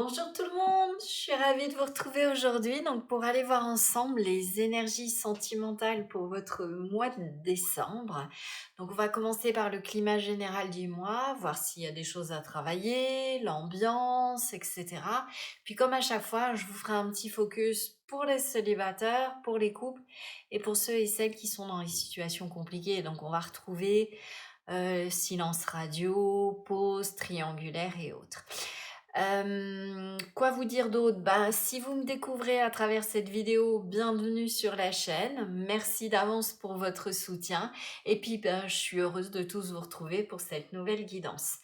Bonjour tout le monde, je suis ravie de vous retrouver aujourd'hui donc pour aller voir ensemble les énergies sentimentales pour votre mois de décembre. Donc on va commencer par le climat général du mois, voir s'il y a des choses à travailler, l'ambiance, etc. Puis comme à chaque fois, je vous ferai un petit focus pour les célibataires, pour les couples et pour ceux et celles qui sont dans des situations compliquées. Donc on va retrouver silence radio, pause triangulaire et autres. Quoi vous dire d'autre? Ben, si vous me découvrez à travers cette vidéo, bienvenue sur la chaîne. Merci d'avance pour votre soutien. Et puis, ben, je suis heureuse de tous vous retrouver pour cette nouvelle guidance.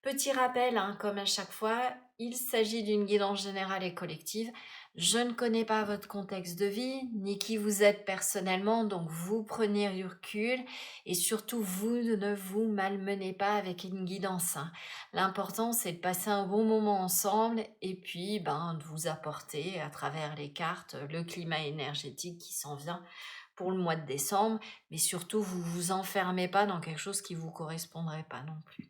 Petit rappel, hein, comme à chaque fois, il s'agit d'une guidance générale et collective. Je ne connais pas votre contexte de vie, ni qui vous êtes personnellement, donc vous prenez du recul et surtout vous ne vous malmenez pas avec une guidance, hein. L'important, c'est de passer un bon moment ensemble et puis ben, de vous apporter à travers les cartes le climat énergétique qui s'en vient pour le mois de décembre, mais surtout, vous vous enfermez pas dans quelque chose qui vous correspondrait pas non plus.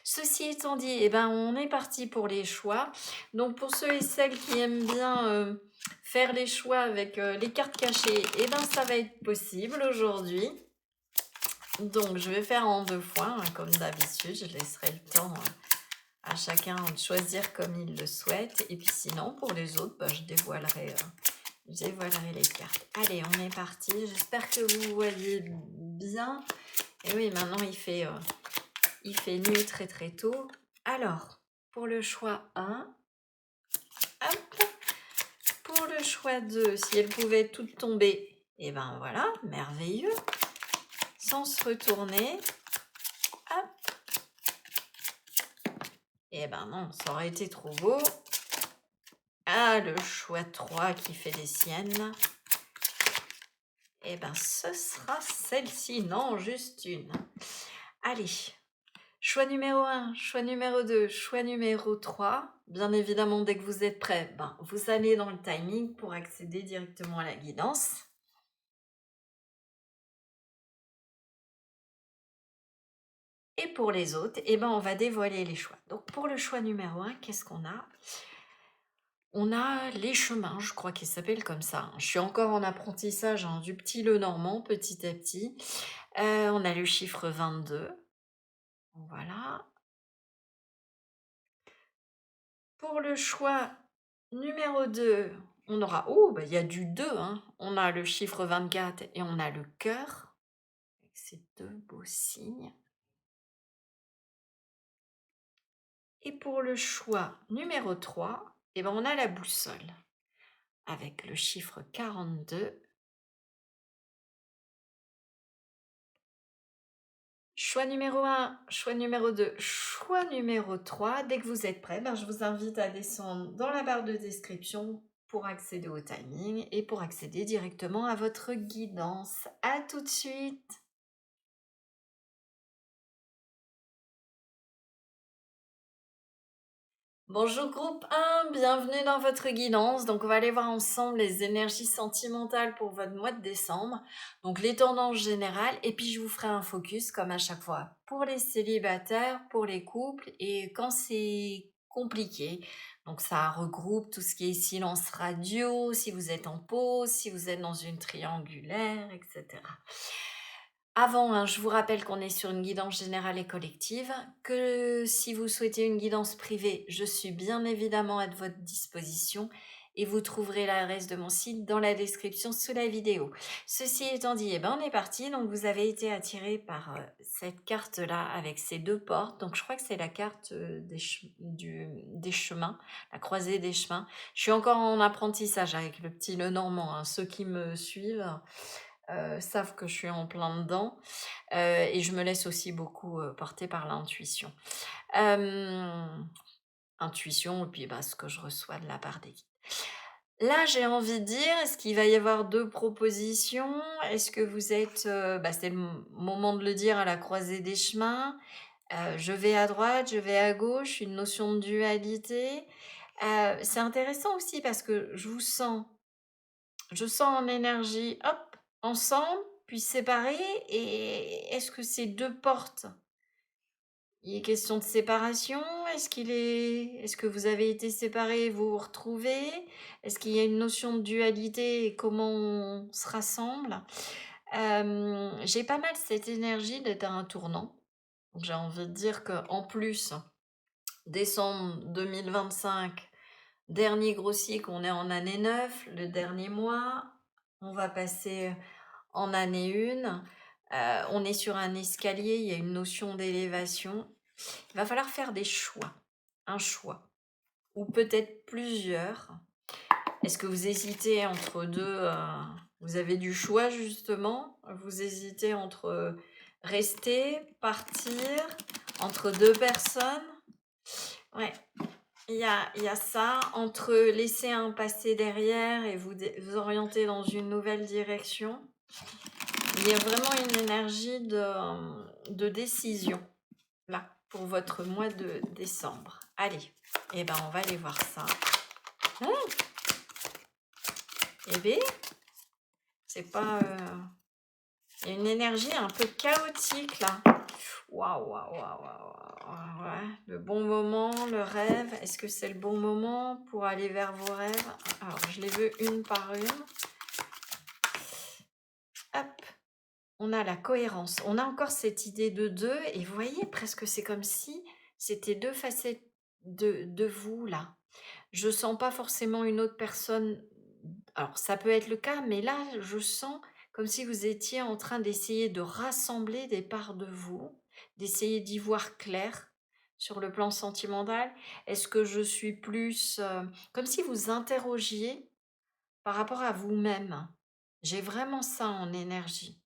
Ceci étant dit, eh ben, on est parti pour les choix. Donc, pour ceux et celles qui aiment bien faire les choix avec les cartes cachées, eh ben, ça va être possible aujourd'hui. Donc, je vais faire en deux fois, hein, comme d'habitude. Je laisserai le temps à chacun de choisir comme il le souhaite. Et puis sinon, pour les autres, bah, je dévoilerai les cartes. Allez, on est parti. J'espère que vous voyez bien. Et oui, maintenant, il fait nuit très très tôt. Alors, pour le choix 1, hop, pour le choix 2, si elles pouvaient toutes tomber, et ben voilà, merveilleux. Sans se retourner, hop. Et ben non, ça aurait été trop beau. Ah, le choix 3 qui fait des siennes. Eh ben, ce sera celle-ci, non, juste une. Allez, choix numéro 1, choix numéro 2, choix numéro 3. Bien évidemment, dès que vous êtes prêts, ben, vous allez dans le timing pour accéder directement à la guidance. Et pour les autres, eh ben, on va dévoiler les choix. Donc, pour le choix numéro 1, qu'est-ce qu'on a? On a les chemins, je crois qu'ils s'appellent comme ça. Je suis encore en apprentissage du petit Lenormand, petit à petit. On a le chiffre 22. Voilà. Pour le choix numéro 2, on aura... Oh, bah, il y a du 2, hein. On a le chiffre 24 et on a le cœur, avec ces deux beaux signes. Et pour le choix numéro 3, eh ben, on a la boussole, avec le chiffre 42. Choix numéro 1, choix numéro 2, choix numéro 3. Dès que vous êtes prêts, ben, je vous invite à descendre dans la barre de description pour accéder au timing et pour accéder directement à votre guidance. À tout de suite! Bonjour groupe 1, bienvenue dans votre guidance. Donc on va aller voir ensemble les énergies sentimentales pour votre mois de décembre. Donc les tendances générales et puis je vous ferai un focus comme à chaque fois pour les célibataires, pour les couples et quand c'est compliqué. Donc ça regroupe tout ce qui est silence radio, si vous êtes en pause, si vous êtes dans une triangulaire, etc. Avant, hein, je vous rappelle qu'on est sur une guidance générale et collective, que si vous souhaitez une guidance privée, je suis bien évidemment à votre disposition et vous trouverez l'adresse de mon site dans la description sous la vidéo. Ceci étant dit, eh ben, on est parti. Donc vous avez été attiré par cette carte-là avec ces deux portes. Donc je crois que c'est la carte des chemins, la croisée des chemins. Je suis encore en apprentissage avec le petit Lenormand, hein. Ceux qui me suivent savent que je suis en plein dedans et je me laisse aussi beaucoup porter par l'intuition. Intuition et puis bah, ce que je reçois de la part des guides. Là, j'ai envie de dire, est-ce qu'il va y avoir deux propositions? Est-ce que vous êtes, c'est le moment de le dire, à la croisée des chemins? Je vais à droite, je vais à gauche, une notion de dualité. C'est intéressant aussi parce que je sens en énergie, hop, ensemble, puis séparés. Et est-ce que ces deux portes Il est question de séparation? Est-ce que vous avez été séparés et vous vous retrouvez? Est-ce qu'il y a une notion de dualité et comment on se rassemble? J'ai pas mal cette énergie d'être à un tournant. Donc j'ai envie de dire qu'en plus, décembre 2025, dernier gros cycle, on est en année 9, le dernier mois, on va passer en année 1. On est sur un escalier, il y a une notion d'élévation. Il va falloir faire des choix, un choix, ou peut-être plusieurs. Est-ce que vous hésitez entre deux, vous avez du choix justement, vous hésitez entre rester, partir, entre deux personnes? Ouais, il y a ça, entre laisser un passé derrière et vous orienter dans une nouvelle direction. Il y a vraiment une énergie de décision, là, pour votre mois de décembre. Allez, eh ben on va aller voir ça. Eh bien, c'est pas... il y a une énergie un peu chaotique, là. Waouh, waouh, waouh, waouh. Ouais. Le bon moment, le rêve. Est-ce que c'est le bon moment pour aller vers vos rêves? Alors, je les veux une par une. Hop. On a la cohérence. On a encore cette idée de deux. Et vous voyez, presque c'est comme si c'était deux facettes de vous, là. Je sens pas forcément une autre personne. Alors, ça peut être le cas, mais là, je sens comme si vous étiez en train d'essayer de rassembler des parts de vous, d'essayer d'y voir clair sur le plan sentimental. Est-ce que je suis plus... comme si vous interrogiez par rapport à vous-même. J'ai vraiment ça en énergie.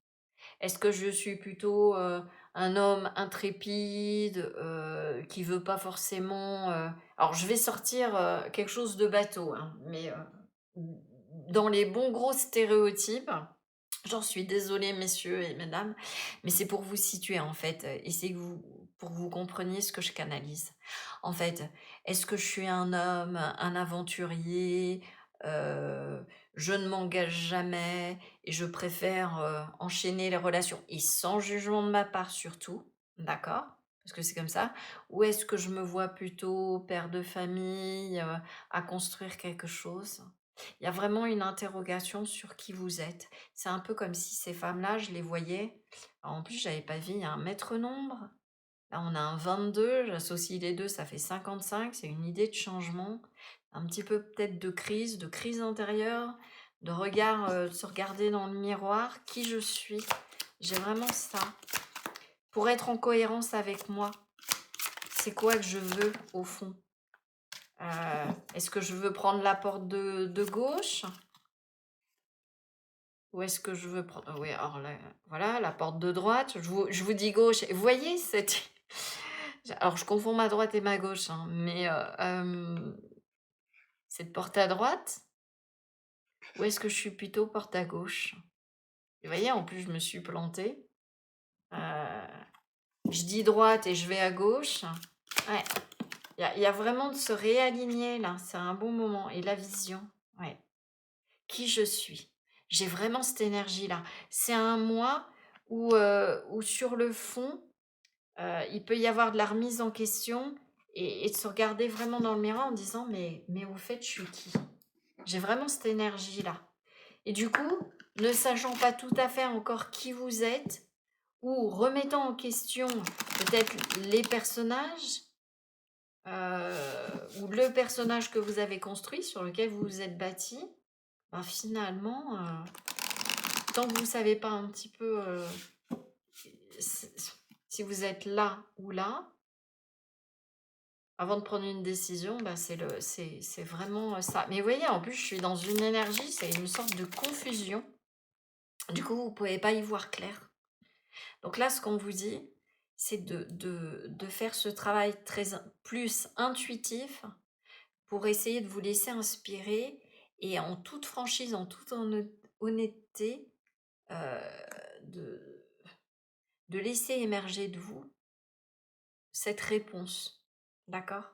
Est-ce que je suis plutôt un homme intrépide qui veut pas forcément... Alors, je vais sortir quelque chose de bateau, hein, mais dans les bons gros stéréotypes, j'en suis désolée, messieurs et mesdames, mais c'est pour vous situer, en fait, et c'est pour que vous compreniez ce que je canalise. En fait, est-ce que je suis un homme, un aventurier, je ne m'engage jamais et je préfère enchaîner les relations et sans jugement de ma part surtout, d'accord? Parce que c'est comme ça. Ou est-ce que je me vois plutôt père de famille, à construire quelque chose? Il y a vraiment une interrogation sur qui vous êtes. C'est un peu comme si ces femmes-là, je les voyais. Alors, en plus, j'avais pas vu, il y a un maître nombre. Là, on a un 22, j'associe les deux, ça fait 55. C'est une idée de changement, un petit peu peut-être de crise intérieure, de regard, de se regarder dans le miroir, qui je suis. J'ai vraiment ça. Pour être en cohérence avec moi, c'est quoi que je veux au fond? Est-ce que je veux prendre la porte de gauche? Ou est-ce que je veux prendre... Oui, alors là, voilà, la porte de droite. Je vous dis gauche. Et vous voyez, cette... Alors, je confonds ma droite et ma gauche, hein, mais cette porte à droite, ou est-ce que je suis plutôt porte à gauche? Vous voyez, en plus, je me suis plantée. Je dis droite et je vais à gauche. Ouais, il y a vraiment de se réaligner, là. C'est un bon moment. Et la vision, ouais. Qui je suis. J'ai vraiment cette énergie-là. C'est un mois où sur le fond, il peut y avoir de la remise en question et de se regarder vraiment dans le miroir en disant mais au fait, je suis qui? J'ai vraiment cette énergie-là. Et du coup, ne sachant pas tout à fait encore qui vous êtes, ou remettant en question peut-être les personnages, ou le personnage que vous avez construit, sur lequel vous vous êtes bâti, ben finalement, tant que vous ne savez pas un petit peu si vous êtes là ou là, avant de prendre une décision, bah c'est vraiment ça. Mais vous voyez, en plus, je suis dans une énergie, c'est une sorte de confusion. Du coup, vous ne pouvez pas y voir clair. Donc là, ce qu'on vous dit, c'est de faire ce travail plus intuitif pour essayer de vous laisser inspirer et en toute franchise, en toute honnêteté, euh, de, de laisser émerger de vous cette réponse. D'accord?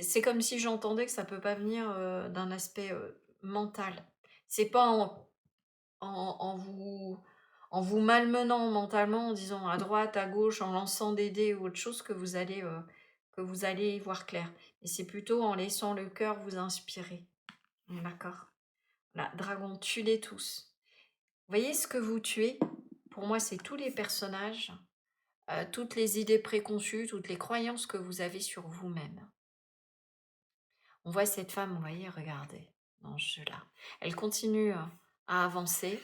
C'est comme si j'entendais que ça peut pas venir d'un aspect mental. C'est pas en vous en vous malmenant mentalement, en disant à droite, à gauche, en lançant des dés ou autre chose que vous allez y voir clair. Et c'est plutôt en laissant le cœur vous inspirer. D'accord. Là, dragon, tuez-les tous. Vous voyez ce que vous tuez? Pour moi, c'est tous les personnages, toutes les idées préconçues, toutes les croyances que vous avez sur vous-même. On voit cette femme, vous voyez, regardez, dans ce jeu-là. Elle continue à avancer,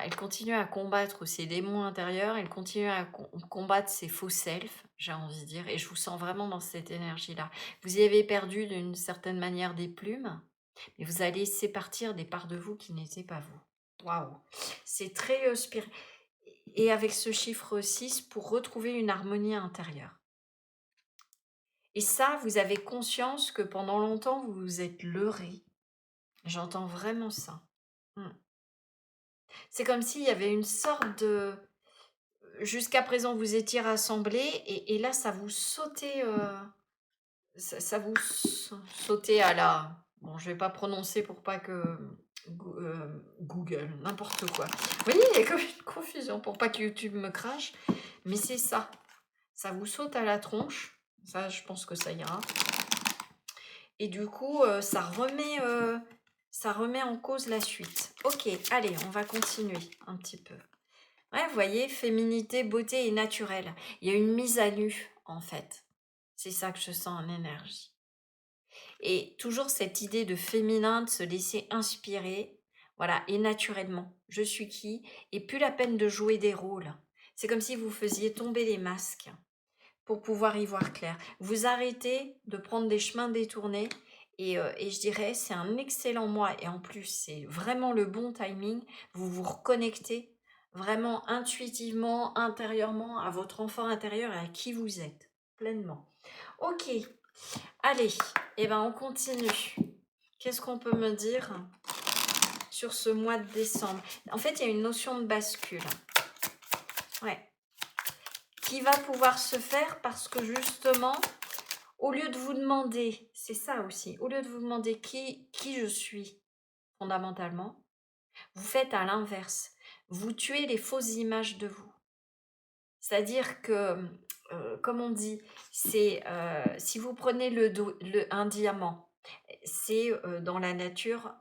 elle continue à combattre ses démons intérieurs, elle continue à combattre ses faux selfs, j'ai envie de dire, et je vous sens vraiment dans cette énergie-là. Vous y avez perdu d'une certaine manière des plumes, mais vous allez laisser partir des parts de vous qui n'étaient pas vous. Waouh! C'est très spirituel. Et avec ce chiffre 6, pour retrouver une harmonie intérieure. Et ça, vous avez conscience que pendant longtemps, vous vous êtes leurré. J'entends vraiment ça. Mm. C'est comme s'il y avait une sorte de... Jusqu'à présent, vous étiez rassemblés et là, ça vous sautait, ça vous sautait à la... Bon, je vais pas prononcer pour pas que Google, n'importe quoi. Vous voyez, il y a comme une confusion pour pas que YouTube me crache. Mais c'est ça. Ça vous saute à la tronche. Ça, je pense que ça ira. Et du coup, ça remet en cause la suite. Ok, allez, on va continuer un petit peu. Ouais, vous voyez, féminité, beauté et naturel. Il y a une mise à nu, en fait. C'est ça que je sens en énergie. Et toujours cette idée de féminin, de se laisser inspirer, voilà, et naturellement. Je suis qui? Et plus la peine de jouer des rôles. C'est comme si vous faisiez tomber les masques pour pouvoir y voir clair. Vous arrêtez de prendre des chemins détournés et je dirais c'est un excellent mois et en plus c'est vraiment le bon timing. Vous vous reconnectez vraiment intuitivement, intérieurement à votre enfant intérieur et à qui vous êtes pleinement. Ok, allez, et ben on continue. Qu'est-ce qu'on peut me dire sur ce mois de décembre? En fait, il y a une notion de bascule. Ouais. Qui va pouvoir se faire parce que justement, au lieu de vous demander, c'est ça aussi, au lieu de vous demander qui je suis fondamentalement, vous faites à l'inverse. Vous tuez les fausses images de vous. C'est-à-dire que, comme on dit, c'est si vous prenez un diamant, c'est dans la nature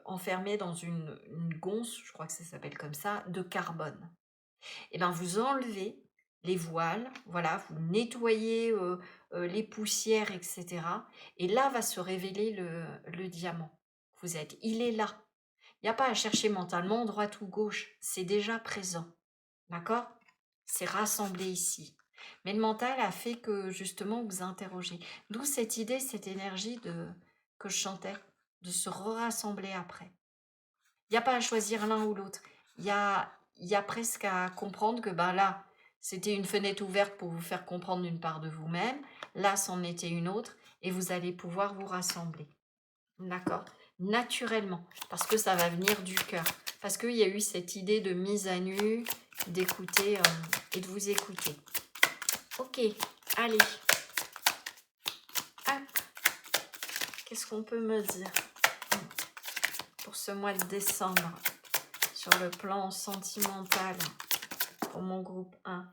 enfermé dans une gonce, je crois que ça s'appelle comme ça, de carbone. Et ben vous enlevez les voiles, voilà, vous nettoyez les poussières, etc. Et là va se révéler le diamant. Vous êtes, il est là. Il n'y a pas à chercher mentalement droite ou gauche, c'est déjà présent. D'accord? C'est rassemblé ici. Mais le mental a fait que justement vous interrogez. D'où cette idée, cette énergie que je chantais, de se rassembler après. Il n'y a pas à choisir l'un ou l'autre. Il y a presque à comprendre que ben là, c'était une fenêtre ouverte pour vous faire comprendre une part de vous-même. Là, c'en était une autre. Et vous allez pouvoir vous rassembler. D'accord? Naturellement. Parce que ça va venir du cœur. Parce qu'il y a eu cette idée de mise à nu, d'écouter et de vous écouter. Ok, allez. Hop. Qu'est-ce qu'on peut me dire pour ce mois de décembre sur le plan sentimental pour mon groupe 1?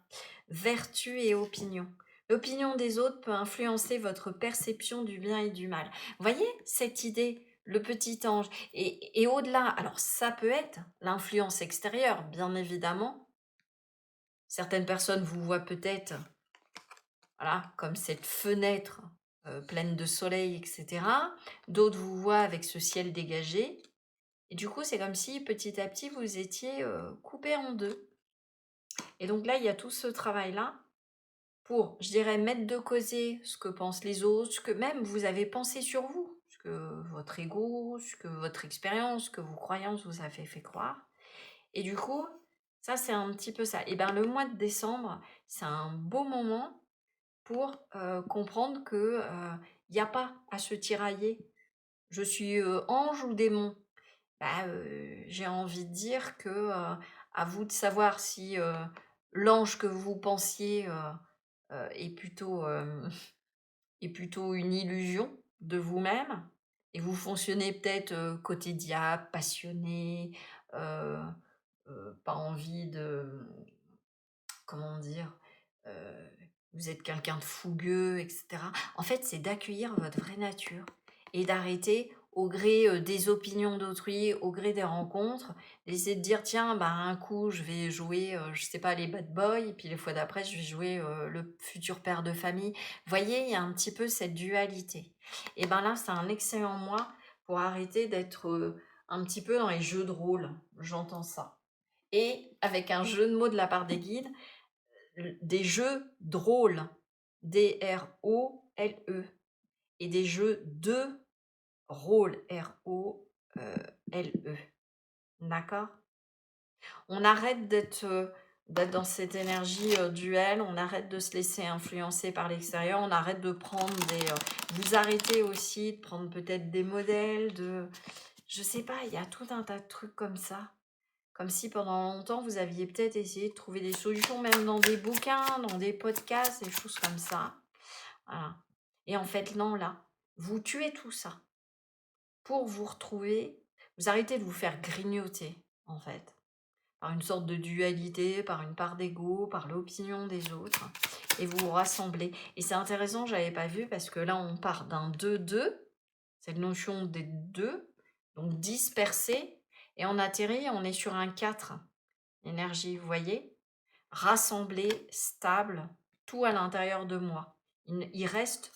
Vertu et opinion. L'opinion des autres peut influencer votre perception du bien et du mal. Vous voyez cette idée, le petit ange. Et au-delà, alors ça peut être l'influence extérieure, bien évidemment. Certaines personnes vous voient peut-être, voilà, comme cette fenêtre pleine de soleil, etc. D'autres vous voient avec ce ciel dégagé. Et du coup, c'est comme si petit à petit, vous étiez coupé en deux. Et donc là, il y a tout ce travail-là pour, je dirais, mettre de côté ce que pensent les autres, ce que même vous avez pensé sur vous, ce que votre ego, ce que votre expérience, ce que vos croyances vous avez fait croire. Et du coup, ça, c'est un petit peu ça. Et bien, le mois de décembre, c'est un beau moment pour comprendre que il n'y a pas à se tirailler. Je suis ange ou démon. Bah, j'ai envie de dire que à vous de savoir si l'ange que vous pensiez est plutôt une illusion de vous-même et vous fonctionnez peut-être côté diable, passionné, pas envie de, comment dire, heu, vous êtes quelqu'un de fougueux et cetera. En fait, c'est d'accueillir votre vraie nature et d'arrêter au gré, des opinions d'autrui, au gré des rencontres, d'essayer de dire: «Tiens, bah, un coup, je vais jouer, je sais pas, les bad boys et puis les fois d'après, je vais jouer, le futur père de famille». Vous voyez, il y a un petit peu cette dualité et ben, là, c'est un excellent mois pour arrêter d'être, un petit peu dans les jeux de rôle, j'entends ça et avec un jeu de mots de la part des guides, des jeux drôles, D-R-O-L-E, et des jeux de rôle, R-O-L-E. D'accord? On arrête d'être dans cette énergie duel, on arrête de se laisser influencer par l'extérieur, on arrête de prendre des. Vous arrêtez aussi de prendre peut-être des modèles, je sais pas, il y a tout un tas de trucs comme ça. Comme si pendant longtemps, vous aviez peut-être essayé de trouver des solutions, même dans des bouquins, dans des podcasts, des choses comme ça. Voilà. Et en fait, non, là, vous tuez tout ça pour vous retrouver. Vous arrêtez de vous faire grignoter, en fait, par une sorte de dualité, par une part d'ego, par l'opinion des autres, et vous vous rassemblez. Et c'est intéressant, j'avais pas vu, parce que là, on part d'un 2-2, cette notion des deux, donc dispersé, et on atterrit, on est sur un 4. Énergie, vous voyez? Rassemblé, stable, tout à l'intérieur de moi. Il reste,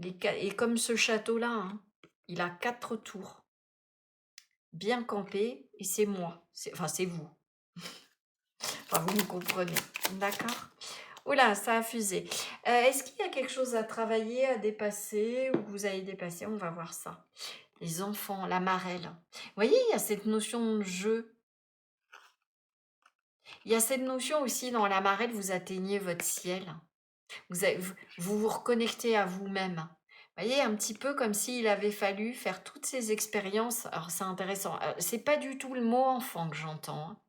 et comme ce château-là, hein, il a 4 tours, bien campé, et c'est moi. Enfin, c'est vous. Enfin, vous me comprenez. D'accord? Oula, ça a fusé. Est-ce qu'il y a quelque chose à travailler, à dépasser, ou que vous avez dépassé? On va voir ça. Les enfants, la marelle. Vous voyez, il y a cette notion de jeu. Il y a cette notion aussi dans la marelle, vous atteignez votre ciel. Vous vous reconnectez à vous-même. Vous voyez, un petit peu comme s'il avait fallu faire toutes ces expériences. Alors, c'est intéressant. C'est pas du tout le mot enfant que j'entends, hein,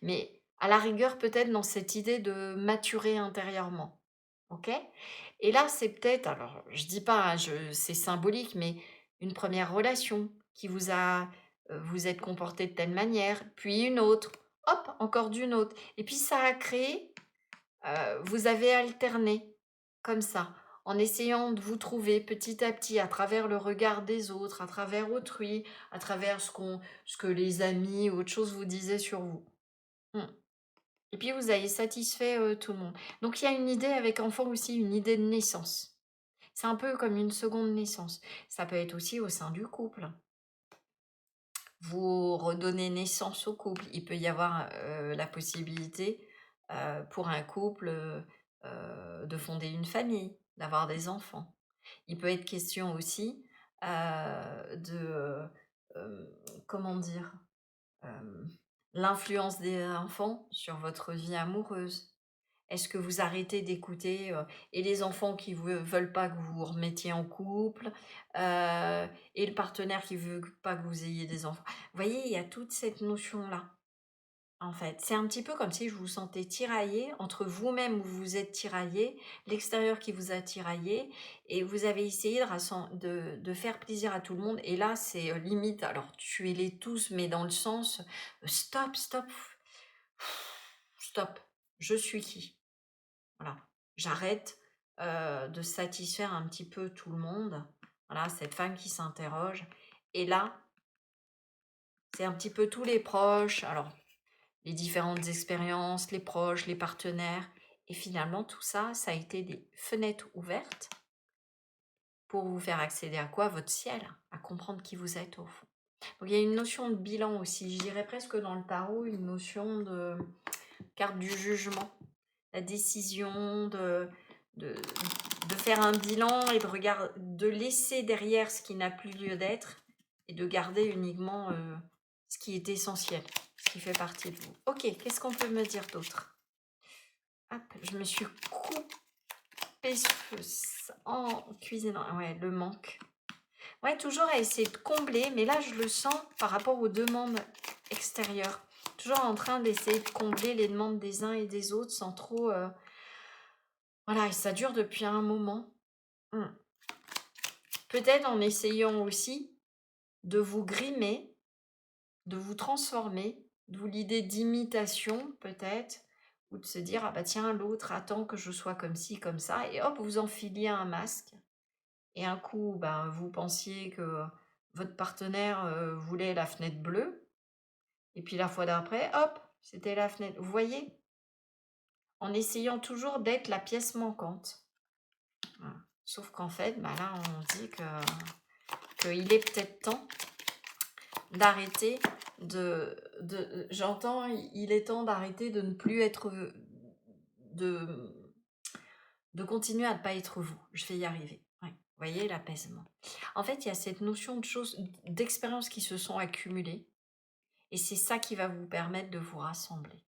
mais à la rigueur, peut-être dans cette idée de maturer intérieurement. OK? Et là, c'est peut-être, alors, je dis pas, hein, c'est symbolique, mais une première relation qui vous êtes comporté de telle manière, puis une autre, hop, encore d'une autre. Et puis, ça a créé, vous avez alterné comme ça, en essayant de vous trouver petit à petit à travers le regard des autres, à travers autrui, à travers ce que les amis ou autre chose vous disaient sur vous. Mmh. Et puis vous avez satisfait, tout le monde. Donc il y a une idée avec enfant aussi, une idée de naissance. C'est un peu comme une seconde naissance. Ça peut être aussi au sein du couple. Vous redonnez naissance au couple. Il peut y avoir, la possibilité, pour un couple, de fonder une famille, d'avoir des enfants. Il peut être question aussi, de, comment dire? Hem, L'influence des enfants sur votre vie amoureuse. Est-ce que vous arrêtez d'écouter, et les enfants qui veulent pas que vous vous remettiez en couple, et le partenaire qui veut pas que vous ayez des enfants? Vous voyez, il y a toute cette notion-là, en fait. C'est un petit peu comme si je vous sentais tiraillé entre vous-même où vous vous êtes tiraillé, l'extérieur qui vous a tiraillé, et vous avez essayé de faire plaisir à tout le monde, et là, c'est, limite, alors tuez-les tous, mais dans le sens, stop, stop, stop, je suis qui? Voilà, j'arrête, de satisfaire un petit peu tout le monde. Voilà, cette femme qui s'interroge, et là, c'est un petit peu tous les proches, alors les différentes expériences, les proches, les partenaires, et finalement tout ça, ça a été des fenêtres ouvertes pour vous faire accéder à quoi? Votre ciel, à comprendre qui vous êtes au fond. Donc il y a une notion de bilan aussi, je dirais presque dans le tarot, une notion de carte du jugement, la décision de de faire un bilan et de laisser derrière ce qui n'a plus lieu d'être, et de garder uniquement, ce qui est essentiel, ce qui fait partie de vous. OK, qu'est-ce qu'on peut me dire d'autre? Hop, je me suis coupée en cuisinant. Ouais, le manque. Ouais, toujours à essayer de combler, mais là, je le sens par rapport aux demandes extérieures. Toujours en train d'essayer de combler les demandes des uns et des autres sans trop, voilà, et ça dure depuis un moment. Mmh. Peut-être en essayant aussi de vous grimer, de vous transformer D'où l'idée d'imitation, peut-être, ou de se dire, ah bah tiens, l'autre attend que je sois comme ci, comme ça, et hop, vous enfiliez un masque. Et un coup, ben, vous pensiez que votre partenaire voulait la fenêtre bleue, et puis la fois d'après, hop, c'était la fenêtre. Vous voyez? En essayant toujours d'être la pièce manquante. Voilà. Sauf qu'en fait, bah là, on dit qu'il est peut-être temps d'arrêter j'entends, il est temps d'arrêter de ne plus être, de, de continuer à ne pas être vous. Je vais y arriver. Ouais. Vous voyez, l'apaisement. En fait, il y a cette notion de choses, d'expériences qui se sont accumulées, et c'est ça qui va vous permettre de vous rassembler.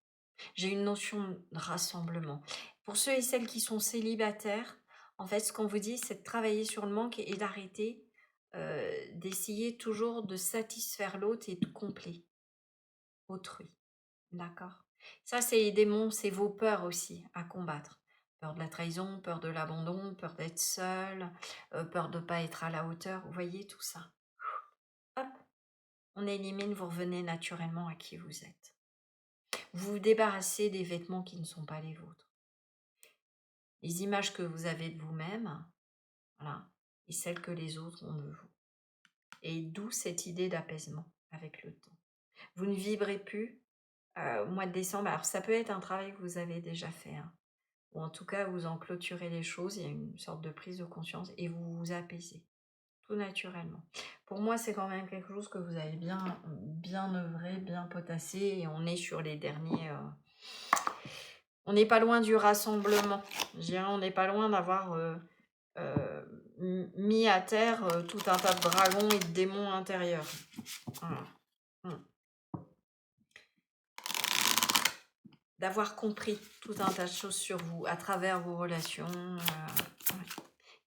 J'ai une notion de rassemblement. Pour ceux et celles qui sont célibataires, en fait, ce qu'on vous dit, c'est de travailler sur le manque et d'arrêter d'essayer toujours de satisfaire l'autre et de combler autrui. D'accord? Ça, c'est les démons, c'est vos peurs aussi à combattre. Peur de la trahison, peur de l'abandon, peur d'être seul, peur de ne pas être à la hauteur. Vous voyez tout ça. Hop, on élimine, vous revenez naturellement à qui vous êtes. Vous vous débarrassez des vêtements qui ne sont pas les vôtres. Les images que vous avez de vous-même, voilà, et celles que les autres ont de vous. Et d'où cette idée d'apaisement avec le temps. Vous ne vibrez plus au mois de décembre. Alors ça peut être un travail que vous avez déjà fait, hein, ou en tout cas vous en clôturez les choses, il y a une sorte de prise de conscience et vous vous apaisez, tout naturellement. Pour moi, c'est quand même quelque chose que vous avez bien œuvré, bien potassé, et on est sur les derniers... on n'est pas loin du rassemblement. Je dirais, on n'est pas loin d'avoir mis à terre tout un tas de dragons et de démons intérieurs. Voilà. D'avoir compris tout un tas de choses sur vous à travers vos relations.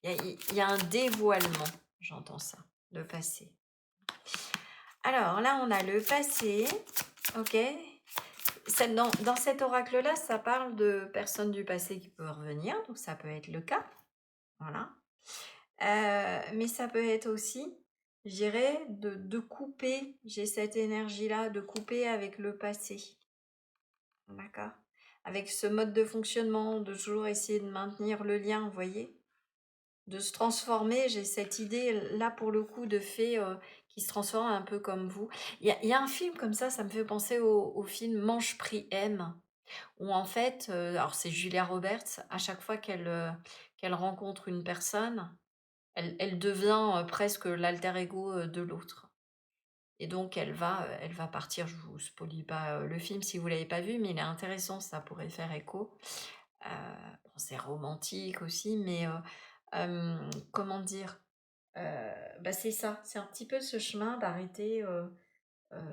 Il y a un dévoilement, j'entends ça, le passé. Alors là, on a le passé, ok. Dans cet oracle-là, ça parle de personnes du passé qui peuvent revenir, donc ça peut être le cas, voilà. Mais ça peut être aussi, je dirais, de couper, j'ai cette énergie-là, de couper avec le passé, d'accord. Avec ce mode de fonctionnement, de toujours essayer de maintenir le lien, vous voyez, de se transformer. J'ai cette idée là pour le coup de fée qui se transforme un peu comme vous. Il y a un film comme ça me fait penser au film Mange Prix M, où en fait, alors c'est Julia Roberts, à chaque fois qu'elle rencontre une personne, elle devient presque l'alter ego de l'autre. Et donc elle va partir, je vous spoilie pas le film si vous l'avez pas vu, mais il est intéressant, ça pourrait faire écho. Bon, c'est romantique aussi, mais comment dire, bah c'est ça, c'est un petit peu ce chemin d'arrêter,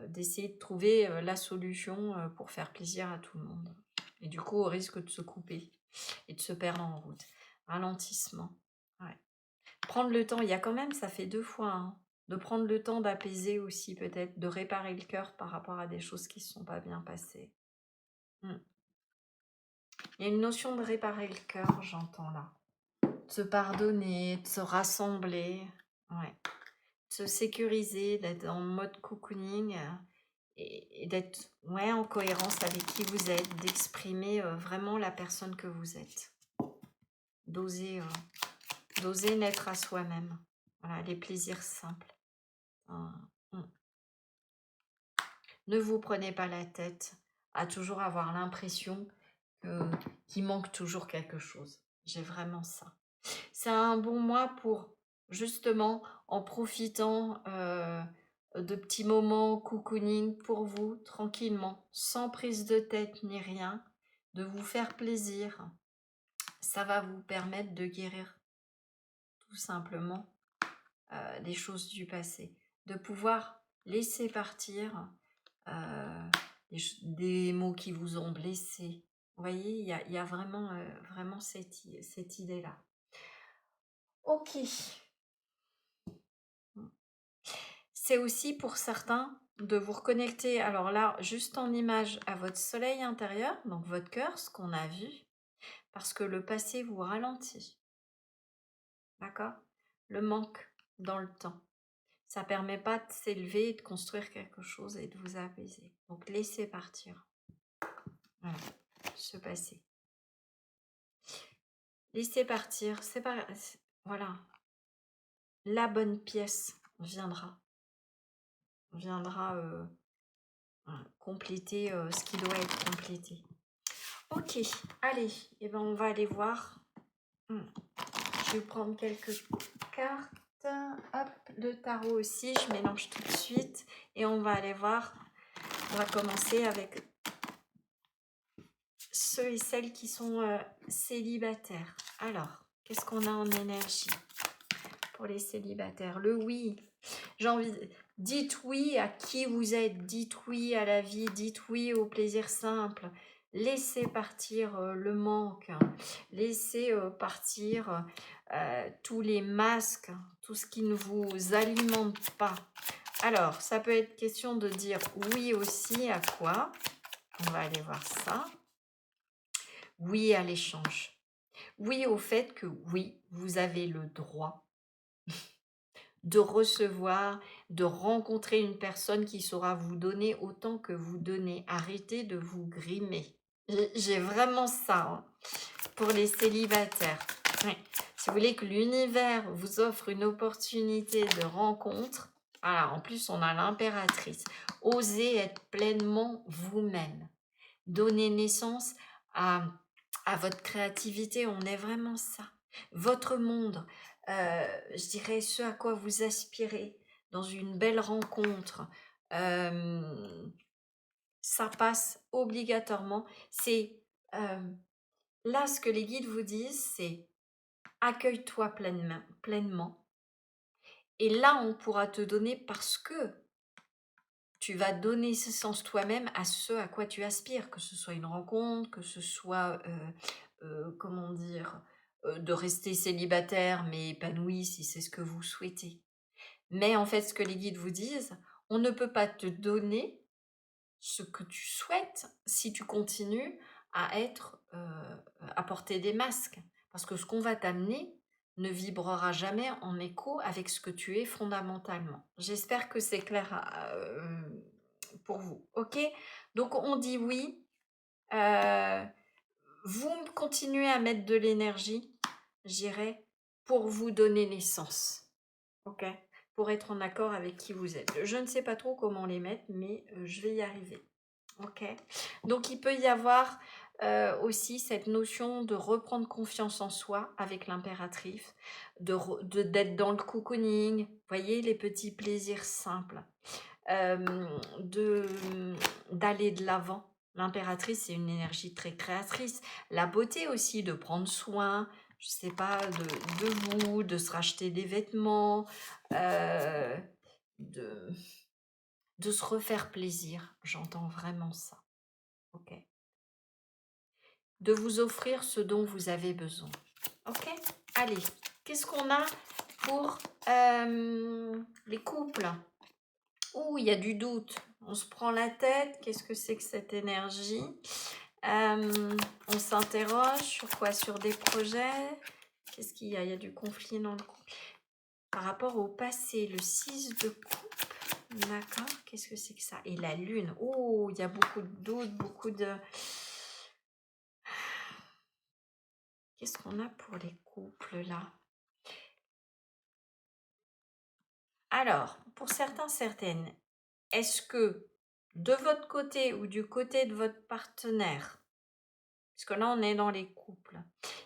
d'essayer de trouver la solution pour faire plaisir à tout le monde. Et du coup, au risque de se couper et de se perdre en route. Ralentissement. Ouais. Prendre le temps, il y a quand même, ça fait 2 fois, hein, de prendre le temps d'apaiser aussi peut-être, de réparer le cœur par rapport à des choses qui ne se sont pas bien passées. Il y a une notion de réparer le cœur, j'entends là. De se pardonner, de se rassembler, ouais. De se sécuriser, d'être en mode cocooning et d'être en cohérence avec qui vous êtes, d'exprimer vraiment la personne que vous êtes. D'oser naître à soi-même. Voilà, les plaisirs simples. Ne vous prenez pas la tête à toujours avoir l'impression qu'il manque toujours quelque chose. J'ai vraiment ça. C'est un bon mois pour, justement, en profitant de petits moments cocooning pour vous, tranquillement, sans prise de tête ni rien, de vous faire plaisir. Ça va vous permettre de guérir tout simplement des choses du passé, de pouvoir laisser partir des mots qui vous ont blessé. Vous voyez, il y a vraiment, vraiment cette idée-là. Ok. C'est aussi pour certains de vous reconnecter, alors là, juste en image, à votre soleil intérieur, donc votre cœur, ce qu'on a vu, parce que le passé vous ralentit. D'accord? Le manque dans le temps. Ça permet pas de s'élever, de construire quelque chose et de vous apaiser. Donc laissez partir. Voilà, se passer. Laissez partir, c'est pas... Voilà, la bonne pièce viendra. Viendra compléter ce qui doit être complété. Ok, allez, et ben on va aller voir. Je vais prendre quelques cartes. Hop, le tarot aussi, je mélange tout de suite. Et on va aller voir. On va commencer avec ceux et celles qui sont célibataires. Alors, qu'est-ce qu'on a en énergie pour les célibataires? Le oui. J'ai envie de... Dites oui à qui vous êtes, dites oui à la vie, dites oui au plaisir simple. Laissez partir le manque, laissez partir tous les masques, tout ce qui ne vous alimente pas. Alors, ça peut être question de dire oui aussi à quoi? On va aller voir ça. Oui à l'échange. Oui au fait que oui, vous avez le droit de recevoir, de rencontrer une personne qui saura vous donner autant que vous donnez. Arrêtez de vous grimer. J'ai vraiment ça hein, pour les célibataires. Ouais. Si vous voulez que l'univers vous offre une opportunité de rencontre, voilà, en plus on a l'impératrice. Osez être pleinement vous-même. Donnez naissance à votre créativité, on est vraiment ça. Votre monde, je dirais ce à quoi vous aspirez dans une belle rencontre, ça passe obligatoirement. C'est là ce que les guides vous disent, c'est accueille-toi pleinement. Et là, on pourra te donner parce que tu vas donner ce sens toi-même à ce à quoi tu aspires, que ce soit une rencontre, que ce soit, comment dire, de rester célibataire mais épanoui si c'est ce que vous souhaitez. Mais en fait, ce que les guides vous disent, on ne peut pas te donner ce que tu souhaites si tu continues à être, à porter des masques. Parce que ce qu'on va t'amener ne vibrera jamais en écho avec ce que tu es fondamentalement. J'espère que c'est clair pour vous. Ok? Donc on dit oui. Vous continuez à mettre de l'énergie, j'irai, pour vous donner naissance. Ok? Pour être en accord avec qui vous êtes. Je ne sais pas trop comment les mettre, mais je vais y arriver. Ok? Donc il peut y avoir aussi cette notion de reprendre confiance en soi avec l'impératrice, d'être dans le cocooning, voyez les petits plaisirs simples, d'aller de l'avant. L'impératrice, c'est une énergie très créatrice. La beauté aussi, de prendre soin, je sais pas, de vous, de se racheter des vêtements, de se refaire plaisir. J'entends vraiment ça. Ok. De vous offrir ce dont vous avez besoin. Ok. Allez, qu'est-ce qu'on a pour les couples? Ouh, il y a du doute. On se prend la tête. Qu'est-ce que c'est que cette énergie? On s'interroge sur quoi? Sur des projets. Qu'est-ce qu'il y a? Il y a du conflit dans le couple. Par rapport au passé, le 6 de coupe. D'accord. Qu'est-ce que c'est que ça? Et la lune. Oh, il y a beaucoup de doutes, beaucoup de... Qu'est-ce qu'on a pour les couples là? Alors, pour certains, certaines, est-ce que de votre côté ou du côté de votre partenaire, parce que là on est dans les couples,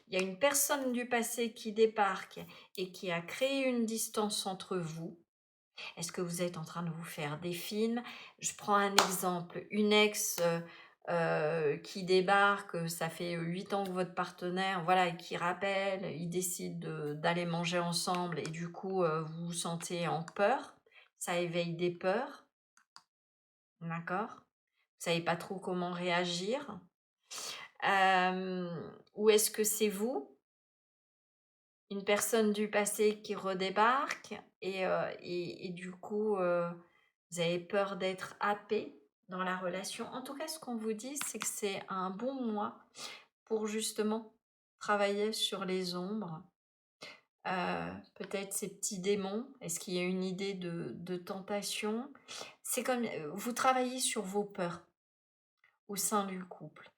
il y a une personne du passé qui débarque et qui a créé une distance entre vous? Est-ce que vous êtes en train de vous faire des films? Je prends un exemple, une ex qui débarque, ça fait 8 ans que votre partenaire, voilà, et qui rappelle, il décide d'aller manger ensemble et du coup, vous vous sentez en peur. Ça éveille des peurs, d'accord? Vous savez pas trop comment réagir. Ou est-ce que c'est vous, une personne du passé qui redébarque et du coup, vous avez peur d'être happé dans la relation? En tout cas, ce qu'on vous dit, c'est que c'est un bon mois pour justement travailler sur les ombres, peut-être ces petits démons. Est-ce qu'il y a une idée de tentation? C'est comme vous travaillez sur vos peurs au sein du couple.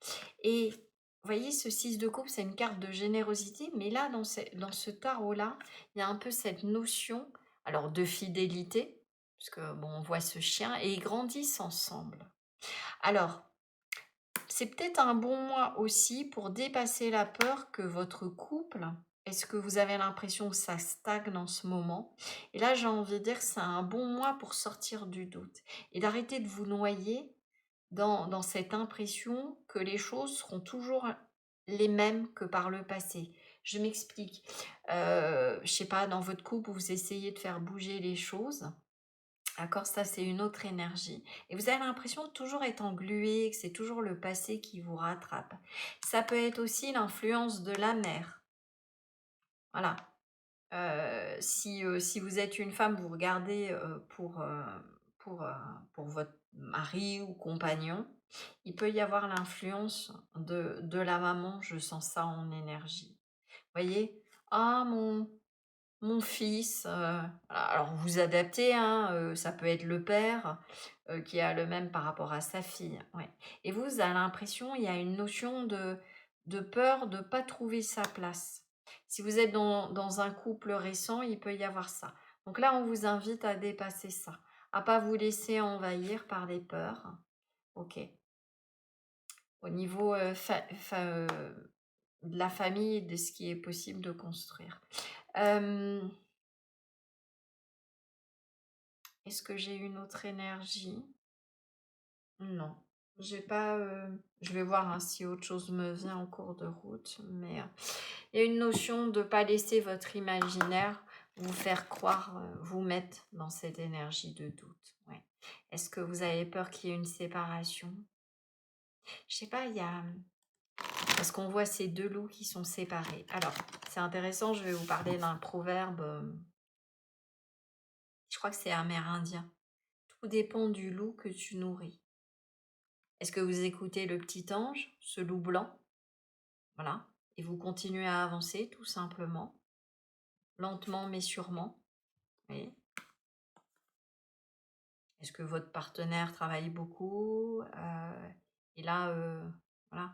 Et vous voyez, ce 6 de coupe, c'est une carte de générosité, mais là, dans ce tarot-là, il y a un peu cette notion, alors de fidélité, puisque bon, on voit ce chien, et ils grandissent ensemble. Alors, c'est peut-être un bon mois aussi pour dépasser la peur que votre couple, est-ce que vous avez l'impression que ça stagne en ce moment? Et là, j'ai envie de dire, c'est un bon mois pour sortir du doute et d'arrêter de vous noyer dans cette impression que les choses seront toujours les mêmes que par le passé. Je m'explique. Je sais pas, dans votre couple, vous essayez de faire bouger les choses. D'accord, ça c'est une autre énergie. Et vous avez l'impression de toujours être englué, que c'est toujours le passé qui vous rattrape. Ça peut être aussi l'influence de la mère. Voilà. Si vous êtes une femme, vous regardez pour, euh, pour votre mari ou compagnon, il peut y avoir l'influence de la maman, je sens ça en énergie. Voyez? Ah, mon fils, alors vous adaptez, hein, ça peut être le père, qui a le même par rapport à sa fille, ouais. Et vous avez l'impression, il y a une notion de peur de pas trouver sa place. Si vous êtes dans un couple récent, il peut y avoir ça. Donc là, on vous invite à dépasser ça, à pas vous laisser envahir par les peurs. OK. Au niveau, de la famille et de ce qui est possible de construire. Hem Est-ce que j'ai une autre énergie? Non. J'ai pas, je vais voir, hein, si autre chose me vient en cours de route, mais, il y a une notion de pas laisser votre imaginaire vous faire croire, vous mettre dans cette énergie de doute, ouais. Est-ce que vous avez peur qu'il y ait une séparation? Je sais pas, il y a, parce qu'on voit ces 2 loups qui sont séparés. Alors, c'est intéressant, je vais vous parler d'un proverbe, je crois que c'est amérindien. «Tout dépend du loup que tu nourris». Est-ce que vous écoutez le petit ange, ce loup blanc? Voilà. Et vous continuez à avancer tout simplement, lentement mais sûrement. Oui. Est-ce que votre partenaire travaille beaucoup? Et là, voilà,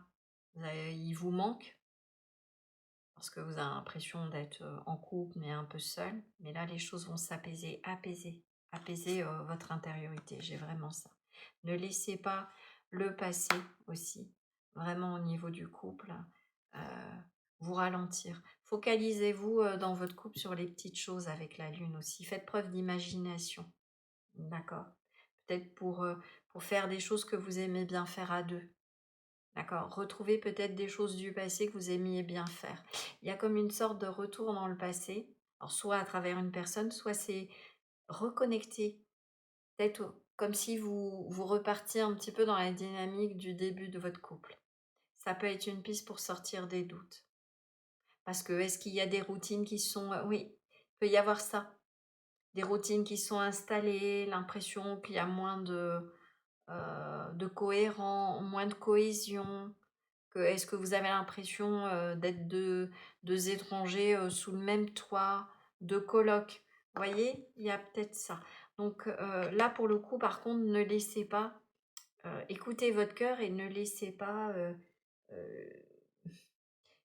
il vous manque parce que vous avez l'impression d'être en couple mais un peu seul. Mais là, les choses vont s'apaiser, apaiser votre intériorité. J'ai vraiment ça. Ne laissez pas le passé aussi, vraiment au niveau du couple, euh, vous ralentir. Focalisez-vous dans votre couple sur les petites choses avec la lune aussi. Faites preuve d'imagination, d'accord? Peut-être pour faire des choses que vous aimez bien faire à deux. D'accord. Retrouvez peut-être des choses du passé que vous aimiez bien faire. Il y a comme une sorte de retour dans le passé. Alors, soit à travers une personne, soit c'est reconnecter. Peut-être comme si vous repartiez un petit peu dans la dynamique du début de votre couple. Ça peut être une piste pour sortir des doutes. Parce que est-ce qu'il y a des routines qui sont... oui, il peut y avoir ça. Des routines qui sont installées, l'impression qu'il y a moins de cohérent, moins de cohésion. Est-ce que vous avez l'impression d'être deux étrangers sous le même toit, deux colocs? Vous voyez, il y a peut-être ça. Donc là, pour le coup, par contre, ne laissez pas, écoutez votre cœur et ne laissez pas euh,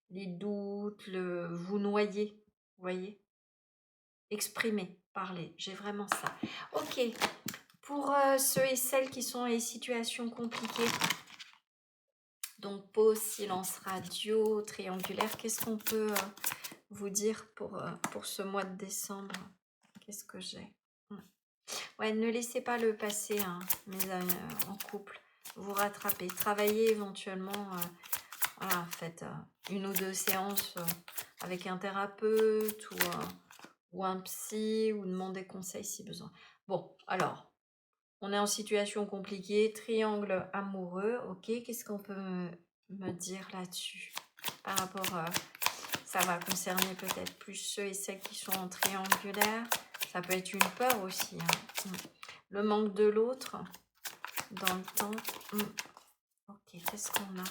les doutes, vous noyer. Vous voyez, exprimez, parlez. J'ai vraiment ça. Ok, pour ceux et celles qui sont dans les situations compliquées, donc pause, silence radio, triangulaire, qu'est-ce qu'on peut vous dire pour ce mois de décembre? Qu'est-ce que j'ai? Ouais, ne laissez pas le passé, hein, mes amis, en couple, vous rattraper. Travaillez éventuellement, voilà, faites une ou deux séances avec un thérapeute ou un psy, ou demandez conseil si besoin. Bon, alors, on est en situation compliquée, triangle amoureux, ok, qu'est-ce qu'on peut me dire là-dessus? Par rapport, ça va concerner peut-être plus ceux et celles qui sont en triangulaire, ça peut être une peur aussi, hein. Le manque de l'autre dans le temps. Ok, qu'est-ce qu'on a?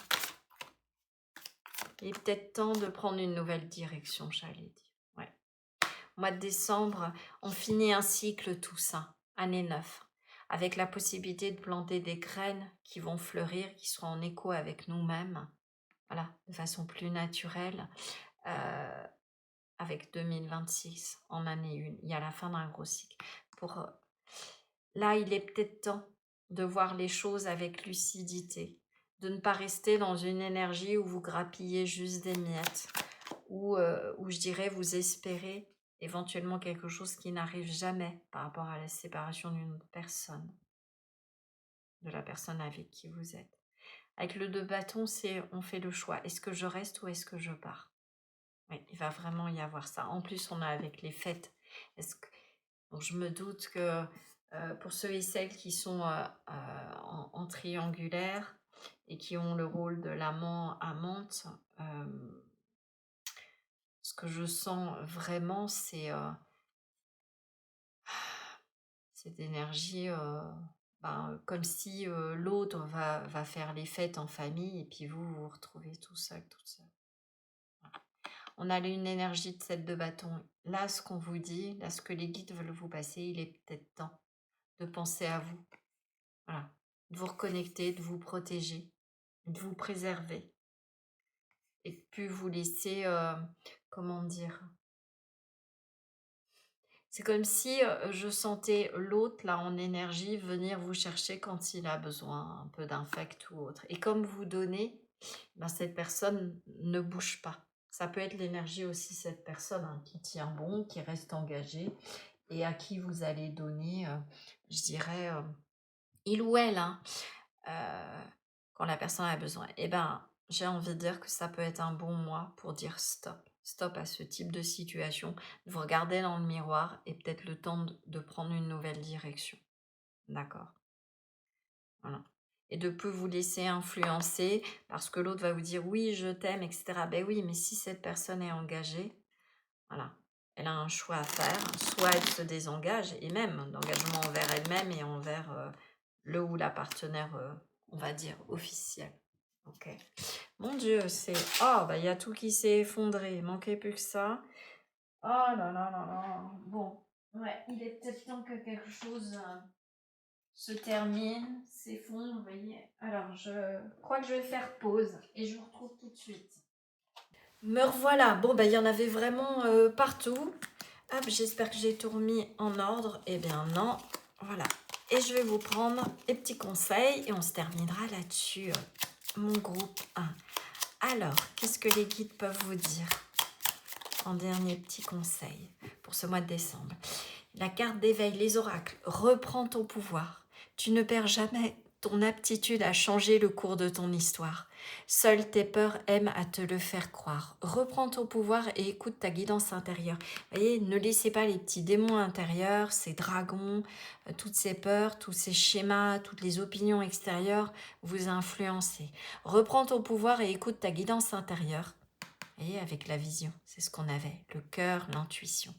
Il est peut-être temps de prendre une nouvelle direction, j'allais dire. Ouais. Mois de décembre, on finit un cycle tout ça, année 9, avec la possibilité de planter des graines qui vont fleurir, qui seront en écho avec nous-mêmes, voilà, de façon plus naturelle, euh, avec 2026 en année 1. Il y a la fin d'un gros cycle. Là, il est peut-être temps de voir les choses avec lucidité, de ne pas rester dans une énergie où vous grappillez juste des miettes, où je dirais vous espérez éventuellement quelque chose qui n'arrive jamais par rapport à la séparation d'une autre personne, de la personne avec qui vous êtes. Avec le 2 bâtons, c'est on fait le choix. Est-ce que je reste ou est-ce que je pars? Oui, il va vraiment y avoir ça. En plus, on a avec les fêtes. Donc, je me doute que pour ceux et celles qui sont en triangulaire et qui ont le rôle de l'amant-amante, ce que je sens vraiment, c'est cette énergie, comme si l'autre va faire les fêtes en famille et puis vous vous retrouvez tout seul, toute seule. On a une énergie de 7 de bâton. Là, ce qu'on vous dit, là, ce que les guides veulent vous passer, il est peut-être temps de penser à vous. Voilà. De vous reconnecter, de vous protéger, de vous préserver. Et puis vous laisser, comment dire, c'est comme si je sentais l'autre, là, en énergie, venir vous chercher quand il a besoin un peu d'infect ou autre. Et comme vous donnez, cette personne ne bouge pas. Ça peut être l'énergie aussi, cette personne qui tient bon, qui reste engagée et à qui vous allez donner, je dirais, il ou elle, quand la personne a besoin. J'ai envie de dire que ça peut être un bon mois pour dire stop. Stop à ce type de situation, de vous regarder dans le miroir et peut-être le temps de prendre une nouvelle direction. D'accord? Voilà. Et de peu vous laisser influencer parce que l'autre va vous dire oui, je t'aime, etc. Ben oui, mais si cette personne est engagée, voilà, elle a un choix à faire. Soit elle se désengage, et même d'engagement envers elle-même et envers le ou la partenaire, on va dire, officiel. Ok. Mon Dieu, il y a tout qui s'est effondré. Il manquait plus que ça. Oh là là là là. Bon, ouais, il est peut-être temps que quelque chose se termine, s'effondre, vous voyez. Alors, je crois que je vais faire pause et je vous retrouve tout de suite. Me revoilà. Bon, il y en avait vraiment partout. Hop, j'espère que j'ai tout remis en ordre. Eh bien non, voilà. Et je vais vous prendre les petits conseils et on se terminera là-dessus, mon groupe 1. Alors, qu'est-ce que les guides peuvent vous dire en dernier petit conseil pour ce mois de décembre? La carte d'éveil, les oracles, reprends ton pouvoir. Tu ne perds jamais ton aptitude à changer le cours de ton histoire. Seules tes peurs aiment à te le faire croire. Reprends ton pouvoir et écoute ta guidance intérieure. Voyez, ne laissez pas les petits démons intérieurs, ces dragons, toutes ces peurs, tous ces schémas, toutes les opinions extérieures vous influencer. Reprends ton pouvoir et écoute ta guidance intérieure. Et avec la vision, c'est ce qu'on avait, le cœur, l'intuition.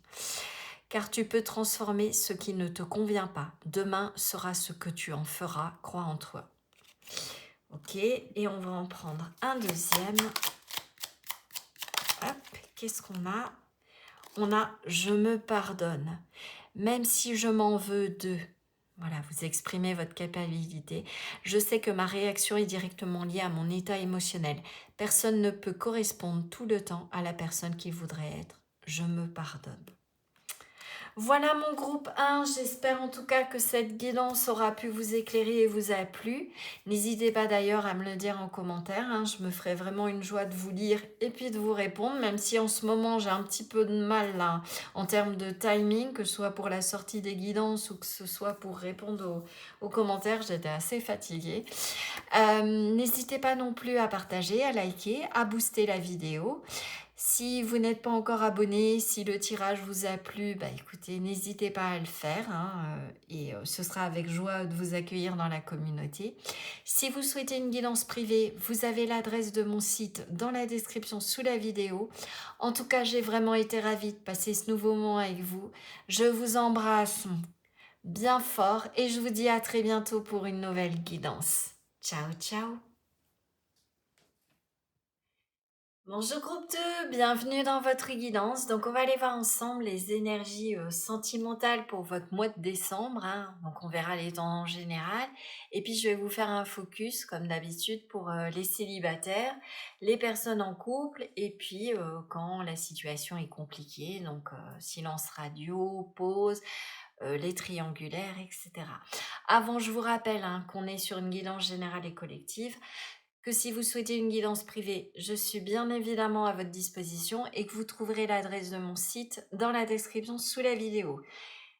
Car tu peux transformer ce qui ne te convient pas. Demain sera ce que tu en feras, crois en toi. Ok, et on va en prendre un deuxième. Hop, qu'est-ce qu'on a? On a « je me pardonne ». Même si je m'en veux d'eux. Voilà, vous exprimez votre culpabilité. Je sais que ma réaction est directement liée à mon état émotionnel. Personne ne peut correspondre tout le temps à la personne qu'il voudrait être. Je me pardonne. Voilà mon groupe 1, j'espère en tout cas que cette guidance aura pu vous éclairer et vous a plu. N'hésitez pas d'ailleurs à me le dire en commentaire, je me ferai vraiment une joie de vous lire et puis de vous répondre, même si en ce moment j'ai un petit peu de mal là, en termes de timing, que ce soit pour la sortie des guidances ou que ce soit pour répondre aux commentaires, j'étais assez fatiguée. N'hésitez pas non plus à partager, à liker, à booster la vidéo. Si vous n'êtes pas encore abonné, si le tirage vous a plu, écoutez, n'hésitez pas à le faire et ce sera avec joie de vous accueillir dans la communauté. Si vous souhaitez une guidance privée, vous avez l'adresse de mon site dans la description sous la vidéo. En tout cas, j'ai vraiment été ravie de passer ce nouveau moment avec vous. Je vous embrasse bien fort et je vous dis à très bientôt pour une nouvelle guidance. Ciao, ciao! Bonjour groupe 2, bienvenue dans votre guidance. Donc on va aller voir ensemble les énergies sentimentales pour votre mois de décembre, hein. Donc on verra les temps en général. Et puis je vais vous faire un focus comme d'habitude pour les célibataires, les personnes en couple et puis quand la situation est compliquée, donc silence radio, pause, les triangulaires, etc. Avant, je vous rappelle hein, qu'on est sur une guidance générale et collective, que si vous souhaitez une guidance privée, je suis bien évidemment à votre disposition et que vous trouverez l'adresse de mon site dans la description sous la vidéo.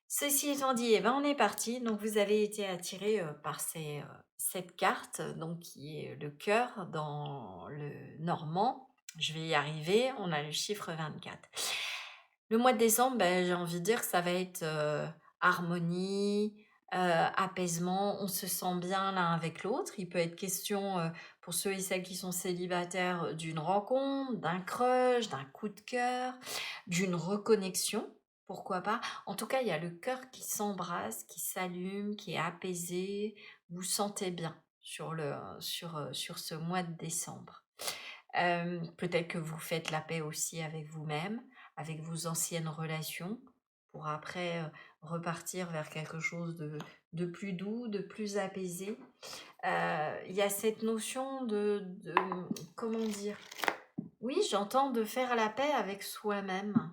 Ceci étant dit, eh ben on est parti. Donc vous avez été attiré par cette carte, donc qui est le cœur dans le normand. Je vais y arriver, on a le chiffre 24. Le mois de décembre, ben, j'ai envie de dire que ça va être harmonie, apaisement, on se sent bien l'un avec l'autre. Il peut être question, pour ceux et celles qui sont célibataires, d'une rencontre, d'un crush, d'un coup de cœur, d'une reconnexion, pourquoi pas. En tout cas, il y a le cœur qui s'embrasse, qui s'allume, qui est apaisé. Vous sentez bien sur ce mois de décembre. Peut-être que vous faites la paix aussi avec vous-même, avec vos anciennes relations, pour après repartir vers quelque chose de plus doux, de plus apaisé. Il y a cette notion comment dire? Oui, j'entends de faire la paix avec soi-même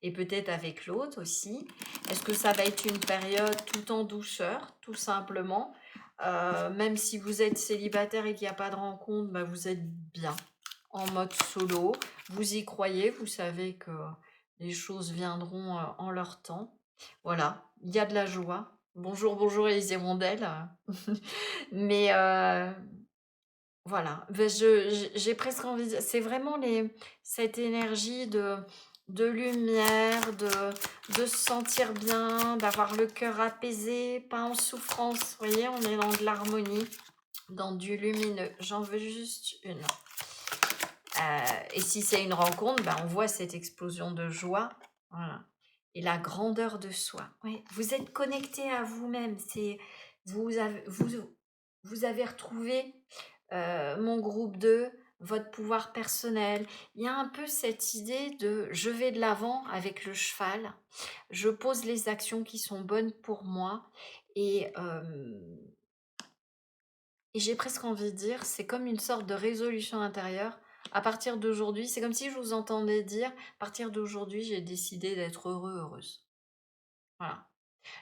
et peut-être avec l'autre aussi. Est-ce que ça va être une période tout en douceur, tout simplement? Même si vous êtes célibataire et qu'il n'y a pas de rencontre, bah, vous êtes bien en mode solo. Vous y croyez, vous savez que les choses viendront en leur temps. Voilà, il y a de la joie. Bonjour, bonjour les hirondelles. Mais voilà, ben j'ai presque envie de c'est vraiment cette énergie de lumière, de se sentir bien, d'avoir le cœur apaisé, pas en souffrance. Vous voyez, on est dans de l'harmonie, dans du lumineux. J'en veux juste une. Et si c'est une rencontre, ben, on voit cette explosion de joie. Voilà. Et la grandeur de soi. Oui, vous êtes connecté à vous-même. Vous avez retrouvé mon groupe 2, votre pouvoir personnel. Il y a un peu cette idée de je vais de l'avant avec le cheval, je pose les actions qui sont bonnes pour moi et, et j'ai presque envie de dire, c'est comme une sorte de résolution intérieure. À partir d'aujourd'hui, c'est comme si je vous entendais dire, à partir d'aujourd'hui, j'ai décidé d'être heureux, heureuse. Voilà.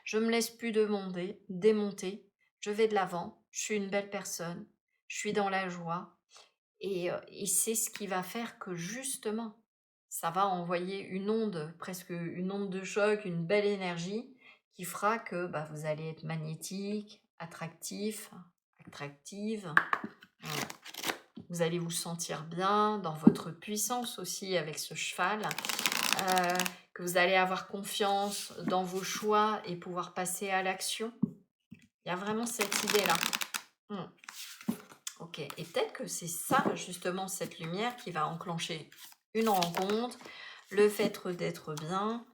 Je me laisse plus démonter. Je vais de l'avant. Je suis une belle personne. Je suis dans la joie. Et c'est ce qui va faire que justement, ça va envoyer une onde, presque une onde de choc, une belle énergie qui fera que bah, vous allez être magnétique, attractif, attractive. Voilà. Vous allez vous sentir bien dans votre puissance aussi avec ce cheval, que vous allez avoir confiance dans vos choix et pouvoir passer à l'action. Il y a vraiment cette idée-là. Ok, et peut-être que c'est ça, justement, cette lumière qui va enclencher une rencontre, le fait d'être bien,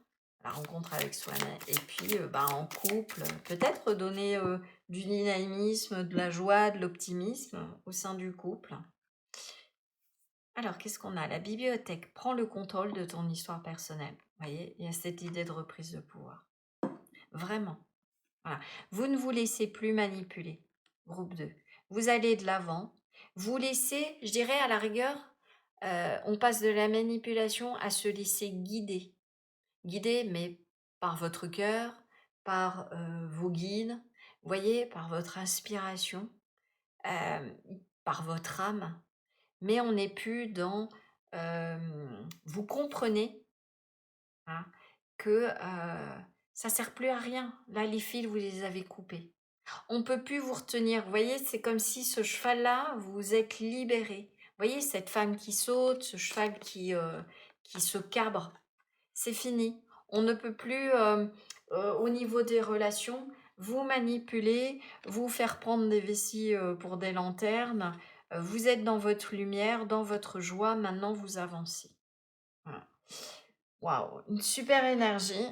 la rencontre avec soi-même, et puis bah, en couple, peut-être donner du dynamisme, de la joie, de l'optimisme au sein du couple. Alors, qu'est-ce qu'on a? La bibliothèque prend le contrôle de ton histoire personnelle. Vous voyez, il y a cette idée de reprise de pouvoir. Vraiment. Voilà. Vous ne vous laissez plus manipuler. Groupe 2. Vous allez de l'avant. Vous laissez, je dirais à la rigueur, on passe de la manipulation à se laisser guider. Guider, mais par votre cœur, par vos guides, vous voyez, par votre inspiration, euh, par votre âme. Mais on n'est plus dans... vous comprenez hein, que ça sert plus à rien. Là, les fils, vous les avez coupés. On peut plus vous retenir. Vous voyez, c'est comme si ce cheval-là, vous êtes libéré. Vous voyez, cette femme qui saute, ce cheval qui se cabre, c'est fini. On ne peut plus, au niveau des relations, vous manipuler, vous faire prendre des vessies pour des lanternes. Vous êtes dans votre lumière, dans votre joie. Maintenant, vous avancez. Voilà. Waouh, une super énergie.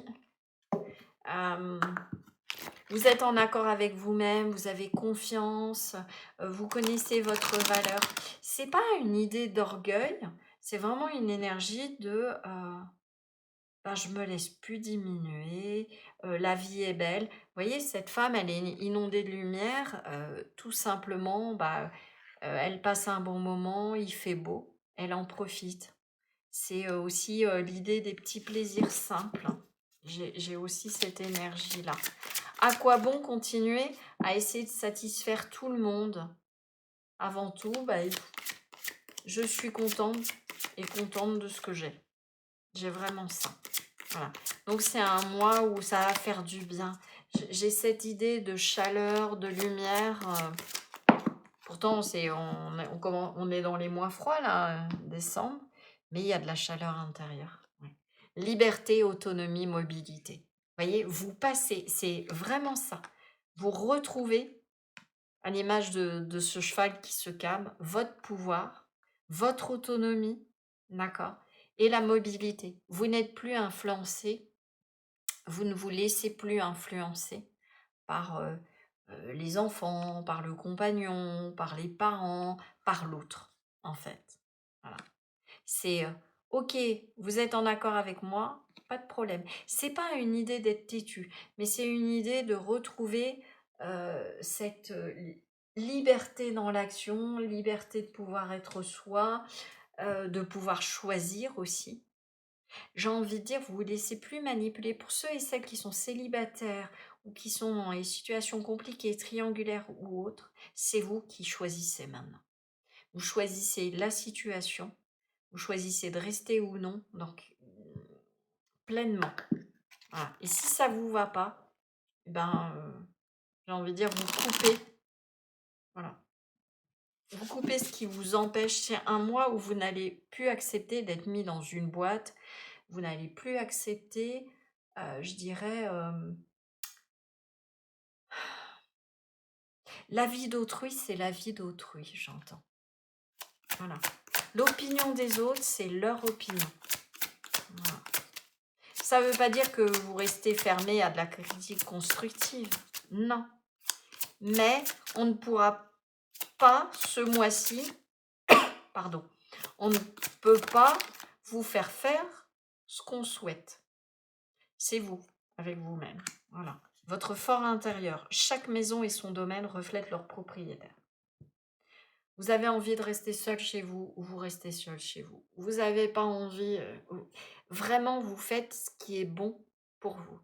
Euh, Vous êtes en accord avec vous-même, vous avez confiance, vous connaissez votre valeur. C'est pas une idée d'orgueil, C'est vraiment une énergie de, bah, je me laisse plus diminuer, la vie est belle. Vous voyez, cette femme, elle est inondée de lumière, tout simplement, bah, elle passe un bon moment, il fait beau, elle en profite. C'est, aussi, l'idée des petits plaisirs simples, hein. J'ai aussi cette énergie-là. À quoi bon continuer à essayer de satisfaire tout le monde? Avant tout, bah, je suis contente et contente de ce que j'ai. J'ai vraiment ça. Voilà. Donc c'est un mois où ça va faire du bien. J'ai cette idée de chaleur, de lumière. Pourtant, on est dans les mois froids, là, décembre, mais il y a de la chaleur intérieure. Ouais. Liberté, autonomie, mobilité. Vous voyez, vous passez, c'est vraiment ça. Vous retrouvez, à l'image de ce cheval qui se calme, votre pouvoir, votre autonomie, d'accord, et la mobilité. Vous n'êtes plus influencé, vous ne vous laissez plus influencer par les enfants, par le compagnon, par les parents, par l'autre, en fait. Voilà. C'est ok, vous êtes en accord avec moi, pas de problème. C'est pas une idée d'être têtu, mais c'est une idée de retrouver cette liberté dans l'action, liberté de pouvoir être soi, de pouvoir choisir aussi. J'ai envie de dire, vous vous laissez plus manipuler. Pour ceux et celles qui sont célibataires ou qui sont dans les situations compliquées, triangulaires ou autres, c'est vous qui choisissez maintenant. Vous choisissez la situation, vous choisissez de rester ou non, donc pleinement. Voilà. Et si ça vous va pas, ben, j'ai envie de dire, vous coupez. Voilà. Vous coupez ce qui vous empêche. C'est un mois où vous n'allez plus accepter d'être mis dans une boîte. Vous n'allez plus accepter, je dirais, la vie d'autrui, c'est la vie d'autrui, j'entends. Voilà. L'opinion des autres, c'est leur opinion. Voilà. Ça ne veut pas dire que vous restez fermé à de la critique constructive. Non. Mais on ne pourra pas, ce mois-ci, pardon, on ne peut pas vous faire ce qu'on souhaite. C'est vous, avec vous-même. Voilà. Votre fort intérieur. Chaque maison et son domaine reflètent leur propriétaire. Vous avez envie de rester seul chez vous, ou vous restez seul chez vous. Vous n'avez pas envie, vraiment vous faites ce qui est bon pour vous.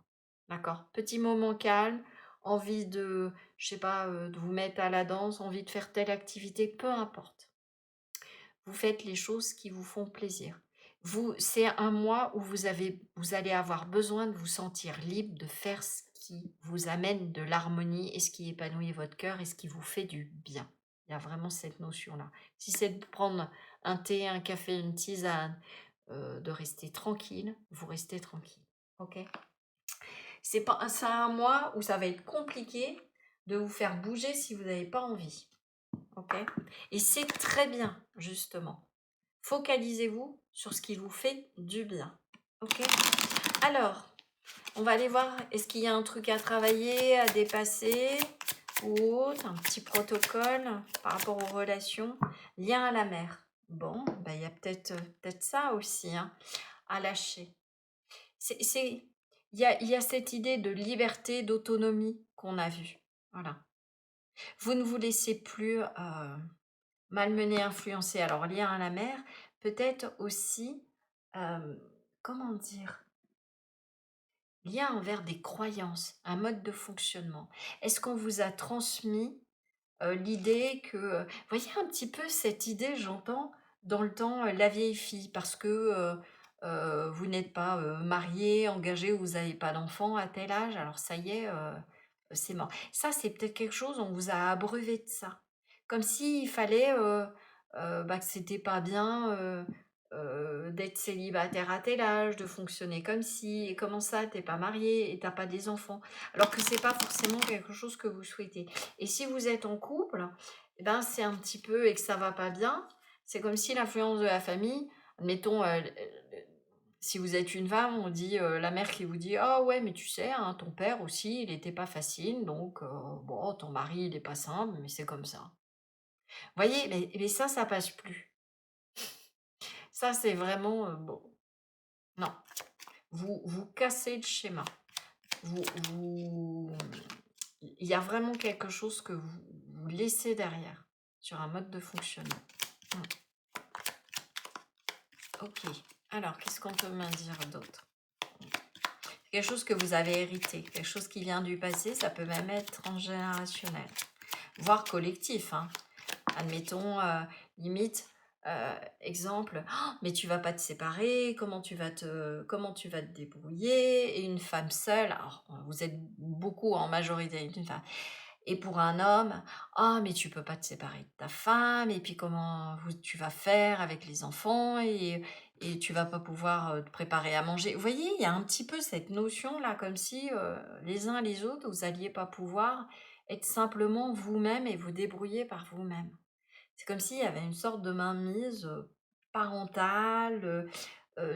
D'accord? Petit moment calme, envie de, je sais pas, de vous mettre à la danse, envie de faire telle activité, peu importe. Vous faites les choses qui vous font plaisir. C'est un mois où vous allez avoir besoin de vous sentir libre de faire ce qui vous amène de l'harmonie et ce qui épanouit votre cœur et ce qui vous fait du bien. Il y a vraiment cette notion-là. Si c'est de prendre un thé, un café, une tisane, de rester tranquille, vous restez tranquille. Ok? C'est un mois où ça va être compliqué de vous faire bouger si vous n'avez pas envie. Ok? Et c'est très bien, justement. Focalisez-vous sur ce qui vous fait du bien. Ok? Alors, on va aller voir, est-ce qu'il y a un truc à travailler, à dépasser ou autre, un petit protocole par rapport aux relations. Lien à la mer. Bon, bah, il y a peut-être ça aussi, hein, à lâcher. Il y a cette idée de liberté, d'autonomie qu'on a vue. Voilà. Vous ne vous laissez plus malmener, influencer. Alors, lien à la mer, peut-être aussi, euh, comment dire, lien envers des croyances, un mode de fonctionnement. Est-ce qu'on vous a transmis l'idée que, voyez un petit peu cette idée, j'entends dans le temps, la vieille fille, parce que vous n'êtes pas marié, engagé, vous n'avez pas d'enfant à tel âge, alors ça y est, c'est mort. Ça, c'est peut-être quelque chose, on vous a abreuvé de ça. Comme s'il fallait, bah, que c'était pas bien d'être célibataire à tel âge, de fonctionner comme si, et comment ça, t'es pas marié et t'as pas des enfants. Alors que c'est pas forcément quelque chose que vous souhaitez. Et si vous êtes en couple, eh ben, c'est un petit peu et que ça va pas bien, c'est comme si l'influence de la famille, admettons, si vous êtes une femme, on dit la mère qui vous dit: «Ah ouais, mais tu sais, hein, ton père aussi, il était pas facile, donc bon, ton mari, il est pas simple, mais c'est comme ça». Vous voyez? Mais ça passe plus. Ça, c'est vraiment, bon, non. Vous cassez le schéma. Vous il y a vraiment quelque chose que vous laissez derrière, sur un mode de fonctionnement. Mmh. OK. Alors, qu'est-ce qu'on peut me dire d'autre? Quelque chose que vous avez hérité, quelque chose qui vient du passé, ça peut même être transgénérationnel, voire collectif, hein. Admettons, limite, exemple: «Oh, mais tu vas pas te séparer, comment tu vas te débrouiller?» Et une femme seule, alors vous êtes beaucoup en majorité d'une femme. Et pour un homme: «Ah mais tu peux pas te séparer de ta femme et puis comment tu vas faire avec les enfants et tu vas pas pouvoir, te préparer à manger». Vous voyez, il y a un petit peu cette notion-là, comme si, les uns les autres, vous alliez pas pouvoir être simplement vous-même et vous débrouiller par vous-même. C'est comme s'il y avait une sorte de mainmise, parentale,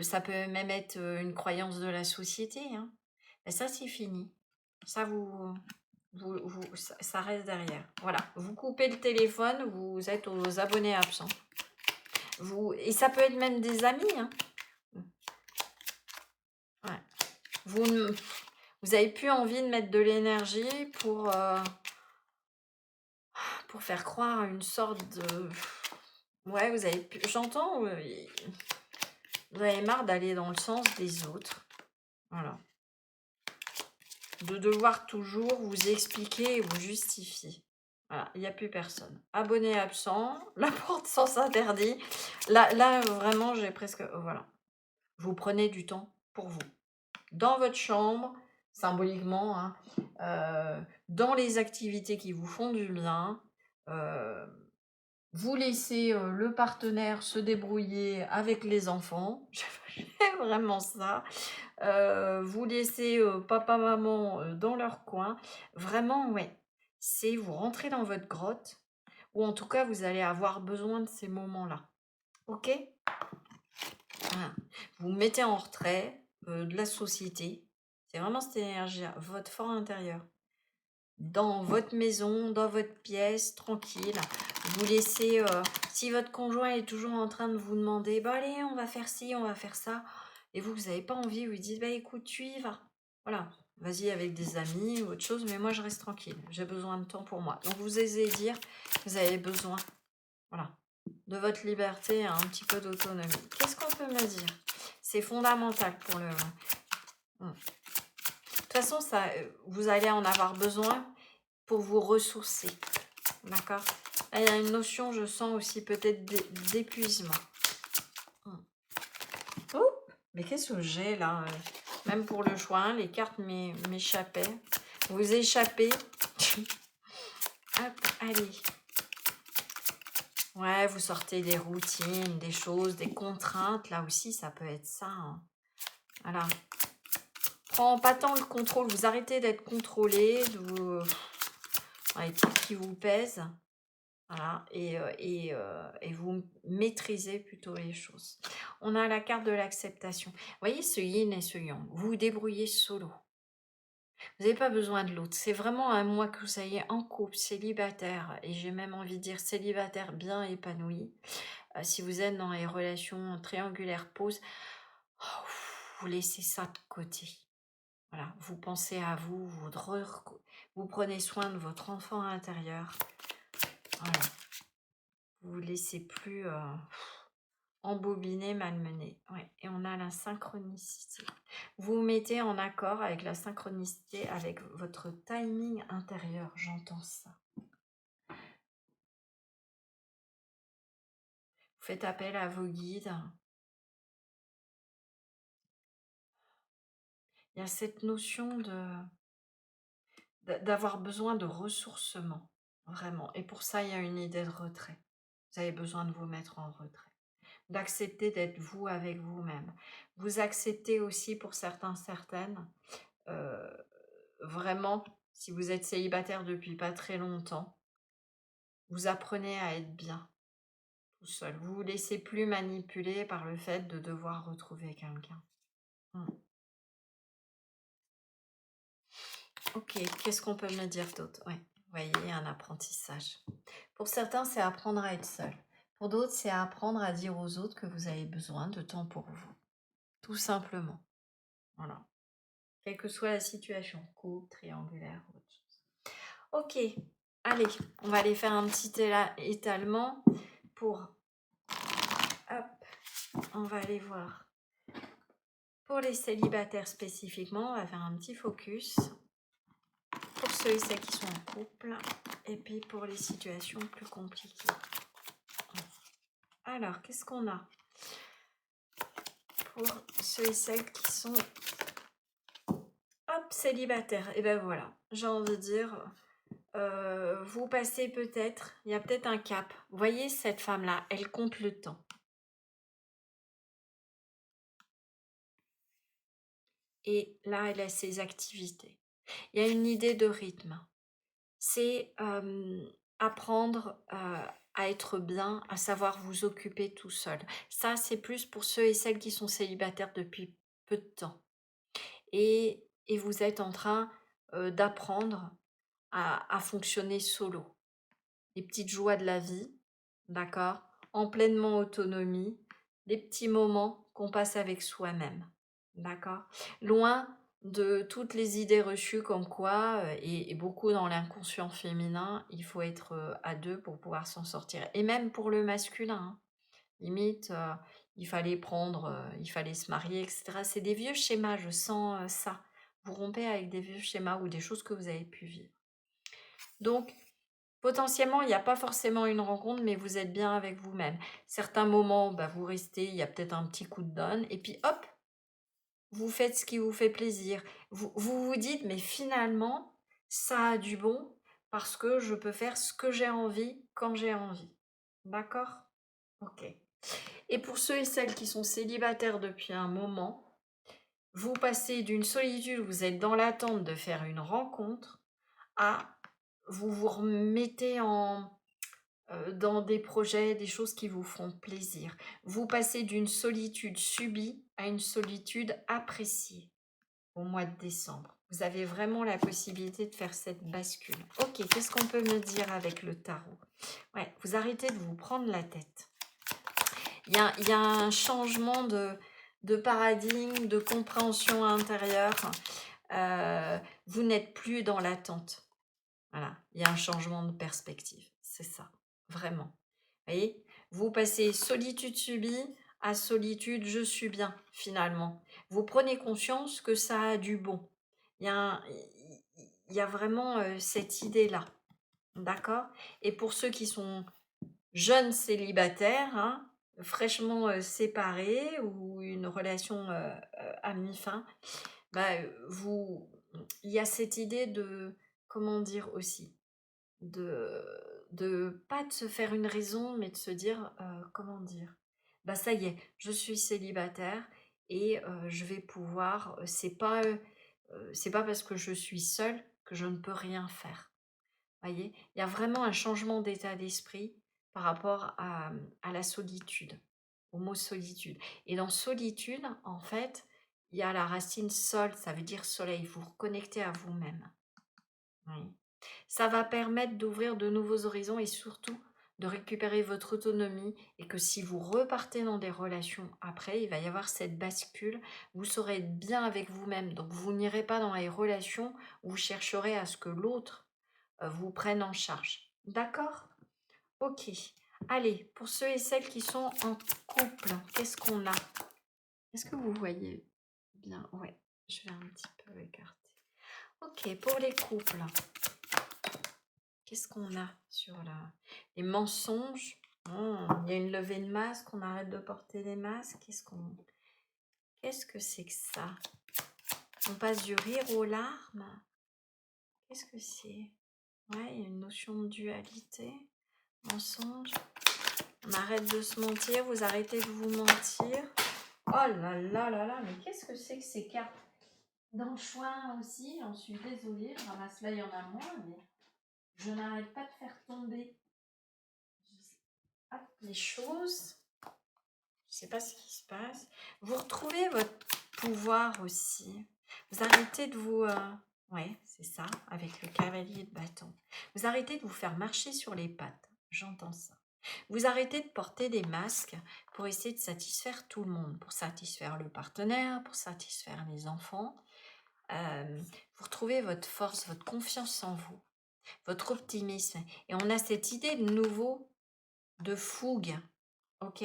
ça peut même être, une croyance de la société, hein. Et ça, c'est fini. Ça, ça reste derrière. Voilà, vous coupez le téléphone, vous êtes aux abonnés absents. Et ça peut être même des amis, hein. Ouais. Vous ne vous avez plus envie de mettre de l'énergie pour faire croire à une sorte de ouais, vous avez plus j'entends, vous avez marre d'aller dans le sens des autres. Voilà. De devoir toujours vous expliquer et vous justifier. Voilà, il y a plus personne. Abonné absent, la porte sens interdit. Là, vraiment, j'ai presque voilà. Vous prenez du temps pour vous. Dans votre chambre, symboliquement, hein, dans les activités qui vous font du bien, heu, vous laissez, le partenaire se débrouiller avec les enfants. J'ai vraiment ça. Vous laissez, papa, maman, dans leur coin. Vraiment, ouais, c'est vous rentrez dans votre grotte ou en tout cas, vous allez avoir besoin de ces moments-là. OK? Voilà. Vous mettez en retrait, de la société. C'est vraiment cette énergie votre fort intérieur. Dans votre maison, dans votre pièce, tranquille. Vous laissez, si votre conjoint est toujours en train de vous demander: «Bah, allez, on va faire ci, on va faire ça» et vous avez pas envie, vous lui dites: «Bah, écoute, tu y vas. Voilà, vas-y avec des amis ou autre chose, mais moi je reste tranquille, j'ai besoin de temps pour moi». Donc vous osez dire que vous avez besoin, voilà, de votre liberté et un petit peu d'autonomie. Qu'est-ce qu'on peut me dire? C'est fondamental pour le mmh. De toute façon, ça, vous allez en avoir besoin pour vous ressourcer, d'accord? Là, il y a une notion, je sens aussi peut-être d'épuisement. Mmh. Oups! Mais qu'est-ce que j'ai là? Même pour le joint, les cartes m'échappaient. Vous échappez. Hop, allez. Ouais, vous sortez des routines, des choses, des contraintes. Là aussi, ça peut être ça, hein. Voilà. Prends pas tant le contrôle. Vous arrêtez d'être contrôlé, dans les trucs qui vous pèsent. Voilà, et vous maîtrisez plutôt les choses. On a la carte de l'acceptation. Vous voyez ce yin et ce yang. Vous vous débrouillez solo. Vous n'avez pas besoin de l'autre. C'est vraiment un moi que vous soyez en couple, célibataire, et j'ai même envie de dire célibataire bien épanoui. Si vous êtes dans les relations triangulaires pause, oh, vous laissez ça de côté. Voilà, vous pensez à vous, vous prenez soin de votre enfant intérieur. Voilà, vous ne laissez plus embobiner, malmener. Ouais. Et on a la synchronicité. Vous vous mettez en accord avec la synchronicité, avec votre timing intérieur. J'entends ça. Vous faites appel à vos guides. Il y a cette notion d'avoir besoin de ressourcement. Vraiment. Et pour ça, il y a une idée de retrait. Vous avez besoin de vous mettre en retrait. D'accepter d'être vous avec vous-même. Vous acceptez aussi pour certains, certaines, euh, vraiment, si vous êtes célibataire depuis pas très longtemps, vous apprenez à être bien tout seul. Vous vous laissez plus manipuler par le fait de devoir retrouver quelqu'un. Hmm. Ok, qu'est-ce qu'on peut me dire d'autre? Ouais, vous voyez, un apprentissage. Pour certains, c'est apprendre à être seul. Pour d'autres, c'est apprendre à dire aux autres que vous avez besoin de temps pour vous. Tout simplement. Voilà. Quelle que soit la situation, coupe, triangulaire, autre chose. Ok, allez, on va aller faire un petit étalement pour... Hop, on va aller voir. Pour les célibataires spécifiquement, on va faire un petit focus. Pour ceux et celles qui sont en couple, et puis pour les situations plus compliquées. Alors, qu'est-ce qu'on a pour ceux et celles qui sont célibataires? Et ben voilà, j'ai envie de dire, vous passez peut-être, il y a peut-être un cap. Vous voyez cette femme-là, elle compte le temps. Et là, elle a ses activités. Il y a une idée de rythme. C'est apprendre à être bien, à savoir vous occuper tout seul. Ça, c'est plus pour ceux et celles qui sont célibataires depuis peu de temps. Et vous êtes en train d'apprendre à fonctionner solo. Les petites joies de la vie, d'accord? En pleinement autonomie, les petits moments qu'on passe avec soi-même, d'accord? Loin de toutes les idées reçues comme quoi, et beaucoup dans l'inconscient féminin, il faut être à deux pour pouvoir s'en sortir. Et même pour le masculin, hein. Limite, il fallait il fallait se marier, etc. C'est des vieux schémas, je sens ça. Vous rompez avec des vieux schémas ou des choses que vous avez pu vivre. Donc, potentiellement, il n'y a pas forcément une rencontre, mais vous êtes bien avec vous-même. Certains moments, vous restez, il y a peut-être un petit coup de donne, et puis hop, vous faites ce qui vous fait plaisir. Vous dites, mais finalement, ça a du bon parce que je peux faire ce que j'ai envie quand j'ai envie. D'accord? Ok. Et pour ceux et celles qui sont célibataires depuis un moment, vous passez d'une solitude où vous êtes dans l'attente de faire une rencontre à vous vous remettez dans des projets, des choses qui vous font plaisir. Vous passez d'une solitude subie à une solitude appréciée au mois de décembre. Vous avez vraiment la possibilité de faire cette bascule. Ok, qu'est-ce qu'on peut me dire avec le tarot? Ouais, vous arrêtez de vous prendre la tête. Il y a un changement de paradigme, de compréhension intérieure. Vous n'êtes plus dans l'attente. Voilà, il y a un changement de perspective. C'est ça, vraiment. Vous voyez, vous passez solitude subie à solitude je suis bien, finalement. Vous prenez conscience que ça a du bon. Il y a vraiment cette idée-là. D'accord? Et pour ceux qui sont jeunes célibataires, hein, fraîchement séparés ou une relation à mi-fin, il y a cette idée de, comment dire aussi, de pas de se faire une raison, mais de se dire, comment dire, ça y est, je suis célibataire et je vais pouvoir, c'est pas parce que je suis seule que je ne peux rien faire. Voyez, il y a vraiment un changement d'état d'esprit par rapport à la solitude, au mot solitude. Et dans solitude, en fait, il y a la racine sol, ça veut dire soleil, vous reconnectez à vous-même. Oui. Ça va permettre d'ouvrir de nouveaux horizons et surtout de récupérer votre autonomie et que si vous repartez dans des relations après, il va y avoir cette bascule, vous saurez être bien avec vous-même. Donc vous n'irez pas dans les relations où vous chercherez à ce que l'autre vous prenne en charge. D'accord? Ok. Allez, pour ceux et celles qui sont en couple, qu'est-ce qu'on a? Est-ce que vous voyez bien? Ouais, je vais un petit peu écarter. Ok, pour les couples. Qu'est-ce qu'on a sur les mensonges? Il y a une levée de masque, on arrête de porter des masques. Qu'est-ce que c'est que ça? On passe du rire aux larmes? Qu'est-ce que c'est? Ouais, il y a une notion de dualité. Mensonge. On arrête de se mentir, vous arrêtez de vous mentir. Oh là là là là, mais qu'est-ce que c'est que ces cartes? D'enchoin aussi, j'en suis désolée, je ramasse là, il y en a moins, mais je n'arrête pas de faire tomber les choses. Je ne sais pas ce qui se passe. Vous retrouvez votre pouvoir aussi. Vous arrêtez de vous... Ouais, c'est ça, avec le cavalier de bâton. Vous arrêtez de vous faire marcher sur les pattes. J'entends ça. Vous arrêtez de porter des masques pour essayer de satisfaire tout le monde, pour satisfaire le partenaire, pour satisfaire les enfants. Vous retrouvez votre force, votre confiance en vous, votre optimisme. Et on a cette idée de nouveau de fougue, ok?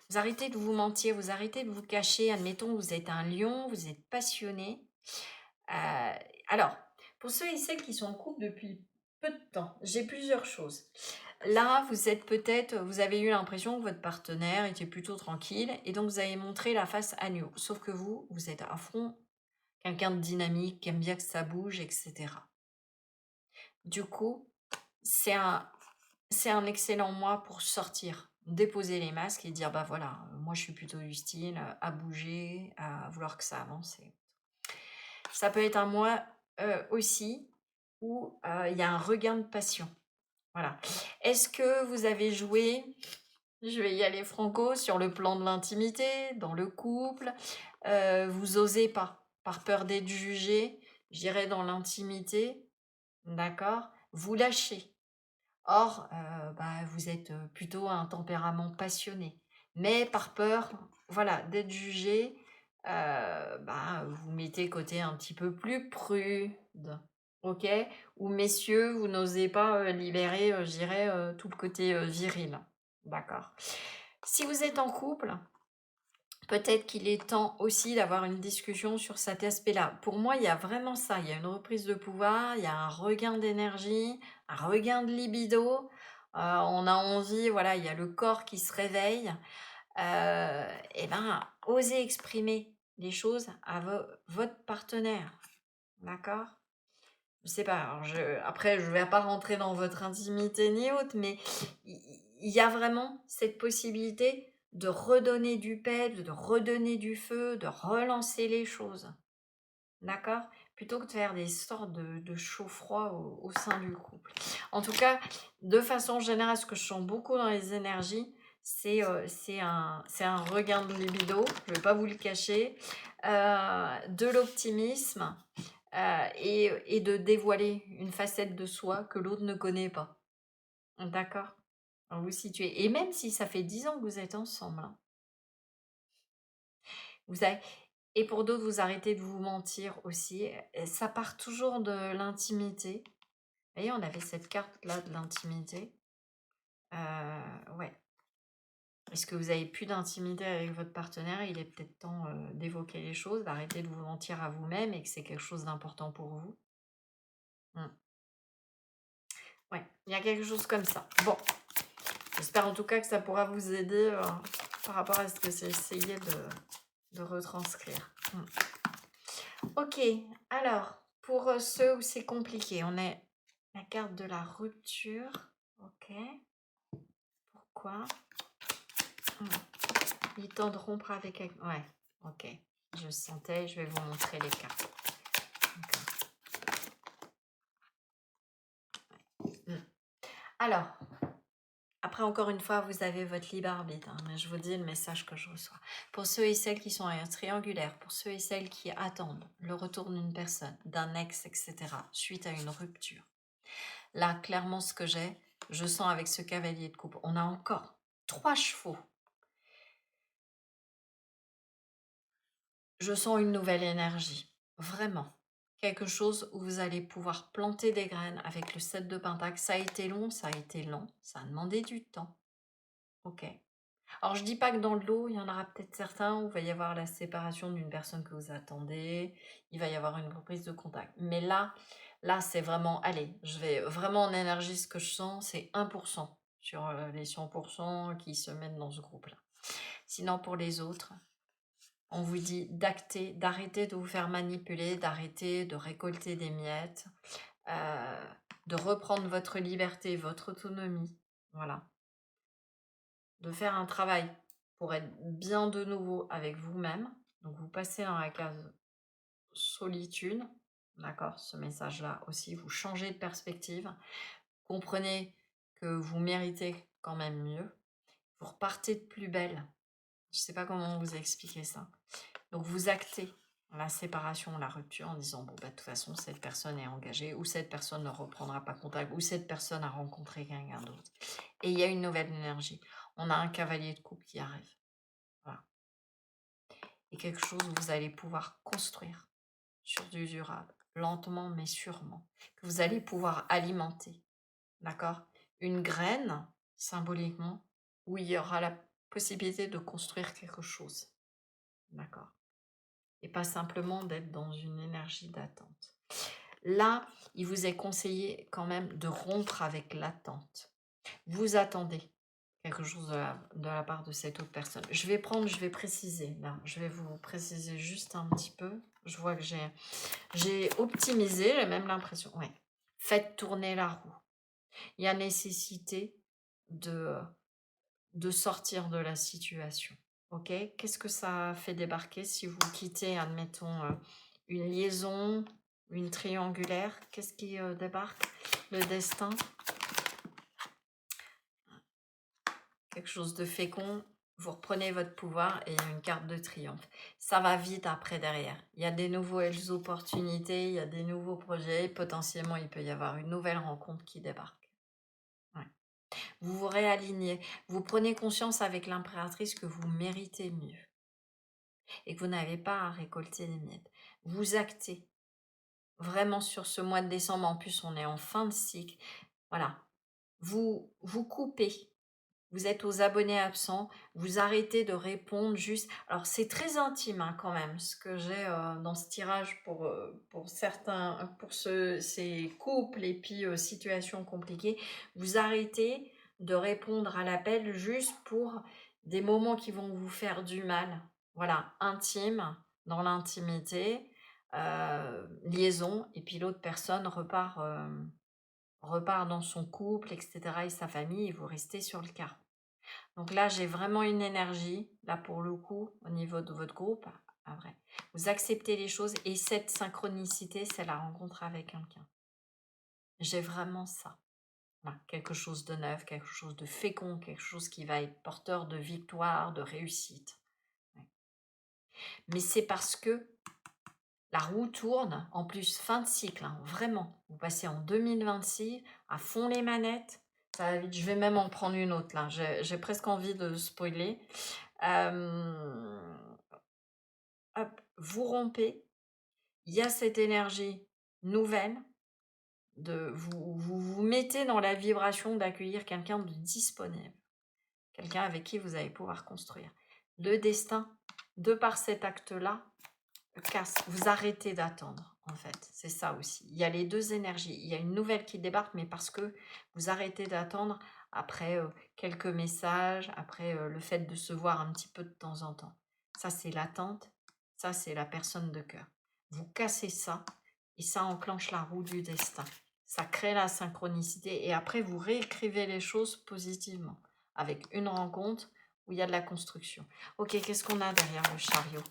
Vous arrêtez de vous mentir, vous arrêtez de vous cacher. Admettons, vous êtes un lion, vous êtes passionné. Euh, alors, pour ceux et celles qui sont en couple depuis peu de temps, j'ai plusieurs choses. Là, vous avez eu l'impression que votre partenaire était plutôt tranquille et donc vous avez montré la face agneau. Sauf que vous êtes à fond, quelqu'un de dynamique, qui aime bien que ça bouge, etc. Du coup, c'est un, c'est un excellent mois pour sortir, déposer les masques et dire, bah voilà, moi je suis plutôt du style à bouger, à vouloir que ça avance. Ça peut être un mois aussi où il y a un regain de passion. Voilà. Est-ce que vous avez joué, je vais y aller franco, sur le plan de l'intimité, dans le couple, vous osez pas, par peur d'être jugé, j'irai dans l'intimité, d'accord? Vous lâchez. Or, bah, vous êtes plutôt un tempérament passionné. Mais par peur, voilà, d'être jugé, bah, vous mettez côté un petit peu plus prude. Ok? Ou messieurs, vous n'osez pas libérer, je dirais, tout le côté viril. D'accord. Si vous êtes en couple, peut-être qu'il est temps aussi d'avoir une discussion sur cet aspect-là. Pour moi, il y a vraiment ça. Il y a une reprise de pouvoir, il y a un regain d'énergie, un regain de libido. On a envie, voilà, il y a le corps qui se réveille. Et ben, osez exprimer les choses à votre partenaire. D'accord? Je sais pas, alors après, je vais pas rentrer dans votre intimité ni autre, mais il y a vraiment cette possibilité de redonner du peps, de redonner du feu, de relancer les choses. D'accord? Plutôt que de faire des sortes de chaud-froid au sein du couple. En tout cas, de façon générale, ce que je sens beaucoup dans les énergies, c'est un regain de libido, je ne vais pas vous le cacher, de l'optimisme et de dévoiler une facette de soi que l'autre ne connaît pas. D'accord? Alors vous situez. Et même si ça fait 10 ans que vous êtes ensemble, hein, vous avez... Et pour d'autres, vous arrêtez de vous mentir aussi. Et ça part toujours de l'intimité. Vous voyez, on avait cette carte-là de l'intimité. Ouais. Est-ce que vous avez plus d'intimité avec votre partenaire? Il est peut-être temps d'évoquer les choses, d'arrêter de vous mentir à vous-même et que c'est quelque chose d'important pour vous. Hmm. Ouais, il y a quelque chose comme ça. Bon, j'espère en tout cas que ça pourra vous aider par rapport à ce que j'ai essayé de retranscrire. Ok, alors, pour ceux où c'est compliqué, on a la carte de la rupture. Ok, pourquoi? Il est temps de rompre avec... Ouais, ok, je sentais, je vais vous montrer les cartes. Alors, après, encore une fois, vous avez votre libre arbitre, hein, mais je vous dis le message que je reçois. Pour ceux et celles qui sont triangulaires, pour ceux et celles qui attendent le retour d'une personne, d'un ex, etc., suite à une rupture. Là, clairement, ce que je sens avec ce cavalier de coupe, on a encore 3 chevaux. Je sens une nouvelle énergie, vraiment. Quelque chose où vous allez pouvoir planter des graines avec le 7 de Pentacle. Ça a été long, ça a été lent, ça a demandé du temps. Ok. Alors, je dis pas que dans le lot, il y en aura peut-être certains où il va y avoir la séparation d'une personne que vous attendez, il va y avoir une reprise de contact. Mais là, c'est vraiment, allez, je vais vraiment en énergie, ce que je sens, c'est 1% sur les 100% qui se mettent dans ce groupe-là. Sinon, pour les autres, on vous dit d'acter, d'arrêter de vous faire manipuler, d'arrêter de récolter des miettes, de reprendre votre liberté, votre autonomie. Voilà. De faire un travail pour être bien de nouveau avec vous-même. Donc, vous passez dans la case solitude. D'accord? Ce message-là aussi, vous changez de perspective. Comprenez que vous méritez quand même mieux. Vous repartez de plus belle. Je ne sais pas comment vous expliquer ça. Donc, vous actez la séparation, la rupture en disant, bon, bah, de toute façon, cette personne est engagée, ou cette personne ne reprendra pas contact, ou cette personne a rencontré quelqu'un d'autre. Et il y a une nouvelle énergie. On a un cavalier de coupe qui arrive. Voilà. Et quelque chose où vous allez pouvoir construire sur du durable, lentement mais sûrement, que vous allez pouvoir alimenter. D'accord? Une graine, symboliquement, où il y aura la possibilité de construire quelque chose. D'accord? Et pas simplement d'être dans une énergie d'attente. Là, il vous est conseillé quand même de rompre avec l'attente. Vous attendez quelque chose de la part de cette autre personne. Je vais préciser là, je vais vous préciser juste un petit peu. Je vois que j'ai optimisé, j'ai même l'impression. Ouais. Faites tourner la roue. Il y a nécessité de, de sortir de la situation. Ok? Qu'est-ce que ça fait débarquer si vous quittez, admettons, une liaison, une triangulaire? Qu'est-ce qui débarque? Le destin, quelque chose de fécond. Vous reprenez votre pouvoir et il y a une carte de triomphe. Ça va vite après derrière. Il y a des nouvelles opportunités, il y a des nouveaux projets. Potentiellement, il peut y avoir une nouvelle rencontre qui débarque. Ouais. Vous vous réalignez. Vous prenez conscience avec l'impératrice que vous méritez mieux et que vous n'avez pas à récolter les miettes. Vous actez vraiment sur ce mois de décembre. En plus, on est en fin de cycle. Voilà. Vous coupez. Vous êtes aux abonnés absents, vous arrêtez de répondre juste. Alors c'est très intime hein, quand même, ce que j'ai dans ce tirage pour certains, pour ces couples et puis situations compliquées. Vous arrêtez de répondre à l'appel juste pour des moments qui vont vous faire du mal. Voilà, intime, dans l'intimité, liaison, et puis l'autre personne repart dans son couple, etc. et sa famille, et vous restez sur le carreau. Donc là, j'ai vraiment une énergie, là pour le coup, au niveau de votre groupe. Ah, vrai. Vous acceptez les choses et cette synchronicité, c'est la rencontre avec quelqu'un. J'ai vraiment ça. Voilà, quelque chose de neuf, quelque chose de fécond, quelque chose qui va être porteur de victoire, de réussite. Ouais. Mais c'est parce que la roue tourne, en plus fin de cycle, hein, vraiment. Vous passez en 2026, à fond les manettes. Ça va vite. Je vais même en prendre une autre là. J'ai presque envie de spoiler. Hop, vous rompez, il y a cette énergie nouvelle, vous mettez dans la vibration d'accueillir quelqu'un de disponible, quelqu'un avec qui vous allez pouvoir construire. Le destin, de par cet acte-là, casse. Vous arrêtez d'attendre, en fait. C'est ça aussi. Il y a les deux énergies. Il y a une nouvelle qui débarque, mais parce que vous arrêtez d'attendre après quelques messages, après le fait de se voir un petit peu de temps en temps. Ça, c'est l'attente. Ça, c'est la personne de cœur. Vous cassez ça et ça enclenche la roue du destin. Ça crée la synchronicité et après, vous réécrivez les choses positivement avec une rencontre où il y a de la construction. Ok, qu'est-ce qu'on a derrière le chariot,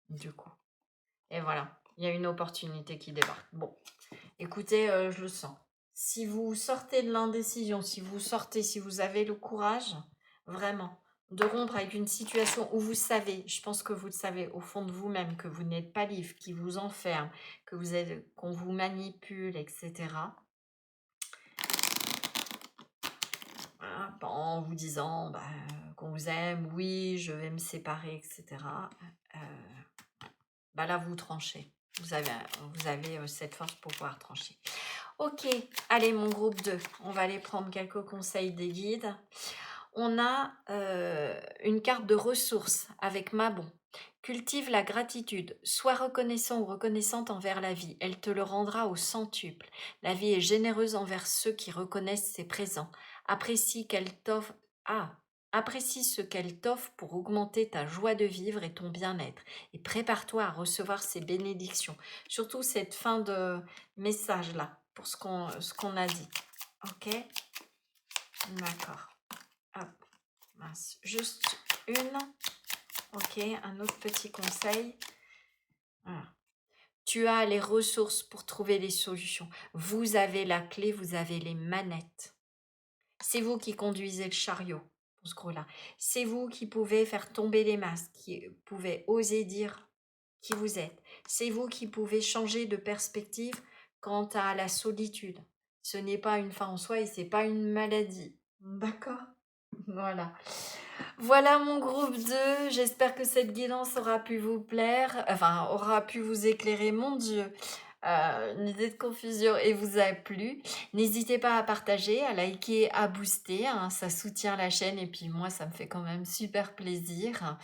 du coup? Et voilà, il y a une opportunité qui débarque. Bon, écoutez, je le sens. Si vous sortez de l'indécision, si vous avez le courage, vraiment, de rompre avec une situation où vous savez, je pense que vous le savez au fond de vous-même, que vous n'êtes pas libre, qui vous enferme, qu'on vous manipule, etc. Voilà, en vous disant bah, qu'on vous aime, oui, je vais me séparer, etc. Euh, Bah là, vous tranchez. Vous avez cette force pour pouvoir trancher. Ok, allez, mon groupe 2. On va aller prendre quelques conseils des guides. On a une carte de ressources avec Mabon. Cultive la gratitude. Sois reconnaissant ou reconnaissante envers la vie. Elle te le rendra au centuple. La vie est généreuse envers ceux qui reconnaissent ses présents. Apprécie qu'elle t'offre. Ah, apprécie ce qu'elle t'offre pour augmenter ta joie de vivre et ton bien-être. Et prépare-toi à recevoir ses bénédictions. Surtout cette fin de message là, pour ce qu'on a dit. Ok? D'accord. Hop. Mince. Juste une. Ok, un autre petit conseil. Voilà. Tu as les ressources pour trouver les solutions. Vous avez la clé, vous avez les manettes. C'est vous qui conduisez le chariot pour ce gros-là. C'est vous qui pouvez faire tomber les masques, qui pouvez oser dire qui vous êtes. C'est vous qui pouvez changer de perspective quant à la solitude. Ce n'est pas une fin en soi et c'est pas une maladie. D'accord? Voilà. Voilà mon groupe 2. J'espère que cette guidance aura pu vous plaire, enfin aura pu vous éclairer, mon Dieu. Une idée de confusion et vous a plu. N'hésitez pas à partager, à liker, à booster, hein, ça soutient la chaîne et puis moi ça me fait quand même super plaisir.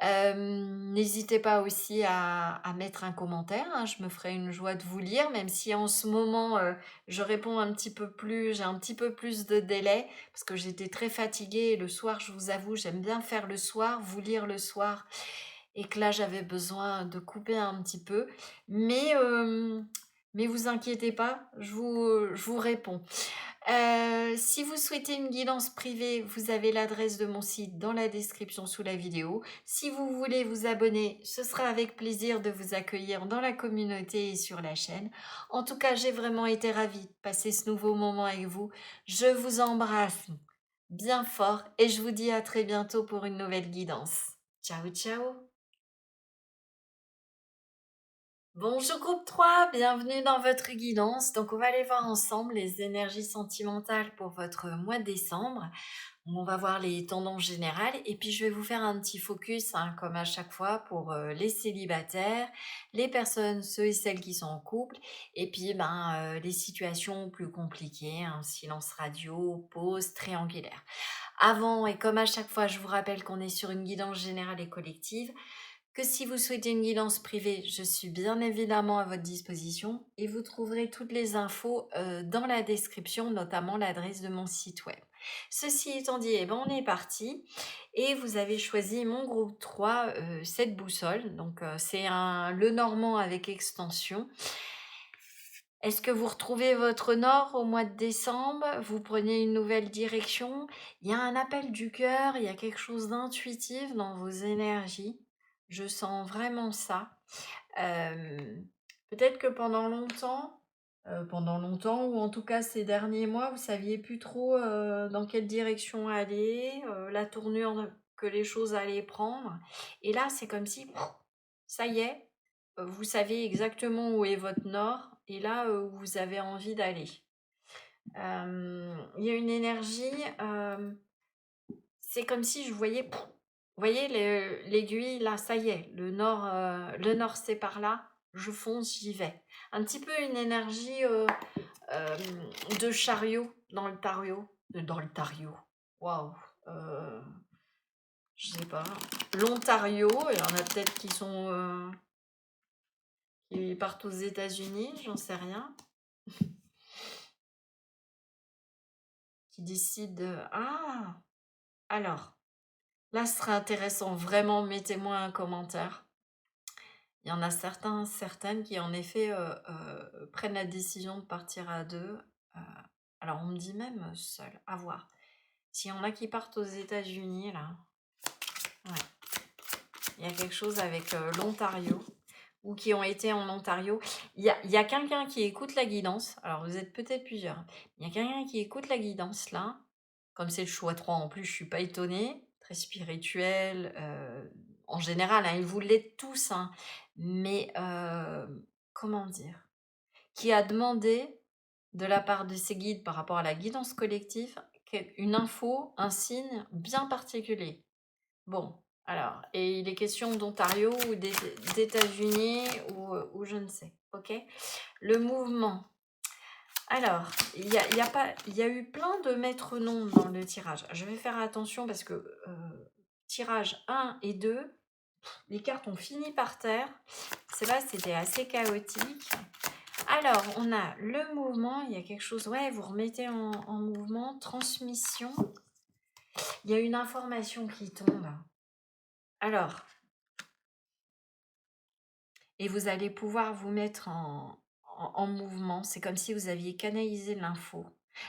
N'hésitez pas aussi à mettre un commentaire, hein, je me ferai une joie de vous lire, même si en ce moment je réponds un petit peu plus, j'ai un petit peu plus de délai, parce que j'étais très fatiguée et le soir, je vous avoue, j'aime bien faire le soir, vous lire le soir, et que là j'avais besoin de couper un petit peu. Mais, mais vous inquiétez pas, je vous réponds. Si vous souhaitez une guidance privée, vous avez l'adresse de mon site dans la description sous la vidéo. Si vous voulez vous abonner, ce sera avec plaisir de vous accueillir dans la communauté et sur la chaîne. En tout cas, j'ai vraiment été ravie de passer ce nouveau moment avec vous. Je vous embrasse bien fort et je vous dis à très bientôt pour une nouvelle guidance. Ciao, ciao! Bonjour groupe 3, bienvenue dans votre guidance. Donc on va aller voir ensemble les énergies sentimentales pour votre mois de décembre. On va voir les tendances générales et puis je vais vous faire un petit focus, hein, comme à chaque fois, pour les célibataires, les personnes, ceux et celles qui sont en couple, et puis les situations plus compliquées, hein, silence radio, pause, triangulaire. Avant, et comme à chaque fois, je vous rappelle qu'on est sur une guidance générale et collective, que si vous souhaitez une guidance privée, je suis bien évidemment à votre disposition et vous trouverez toutes les infos dans la description, notamment l'adresse de mon site web. Ceci étant dit, eh ben, on est parti et vous avez choisi mon groupe 3, cette boussole. Donc c'est le normand avec extension. Est-ce que vous retrouvez votre nord au mois de décembre? Vous prenez une nouvelle direction? Il y a un appel du cœur, il y a quelque chose d'intuitif dans vos énergies. Je sens vraiment ça. Peut-être que pendant longtemps ou en tout cas ces derniers mois, vous saviez plus trop, dans quelle direction aller, la tournure que les choses allaient prendre et là, c'est comme si, ça y est, vous savez exactement où est votre nord et là, où vous avez envie d'aller. Il y a une énergie, c'est comme si je voyais, vous voyez l'aiguille là, ça y est, le nord c'est par là, je fonce, j'y vais. Un petit peu une énergie euh, de chariot dans le tario, waouh, euh, je sais pas, l'Ontario, il y en a peut-être qui partent aux États-Unis, j'en sais rien, qui décident ah, alors, là ce serait intéressant, vraiment, mettez-moi un commentaire. Il y en a certains, certaines qui en effet prennent la décision de partir à deux. euh, alors on me dit même seul, à voir. S'il y en a qui partent aux États-Unis, là, ouais, il y a quelque chose avec l'Ontario, ou qui ont été en Ontario. Il y a quelqu'un qui écoute la guidance, alors vous êtes peut-être plusieurs, hein. Il y a quelqu'un qui écoute la guidance là, comme c'est le choix 3 en plus, je suis pas étonnée, très spirituel, en général, hein, ils vous l'êtes tous, hein, mais comment dire, qui a demandé de la part de ses guides par rapport à la guidance collective une info, un signe bien particulier. Bon, alors, et il est question d'Ontario ou des d'États-Unis ou je ne sais, ok? Le mouvement. Alors, il y a eu plein de maîtres noms dans le tirage. Je vais faire attention parce que tirage 1 et 2, les cartes ont fini par terre. C'est là, c'était assez chaotique. Alors, on a le mouvement, il y a quelque chose, ouais, vous remettez en mouvement, transmission. Il y a une information qui tombe. Alors, et vous allez pouvoir vous mettre en mouvement. C'est comme si vous aviez canalisé l'info.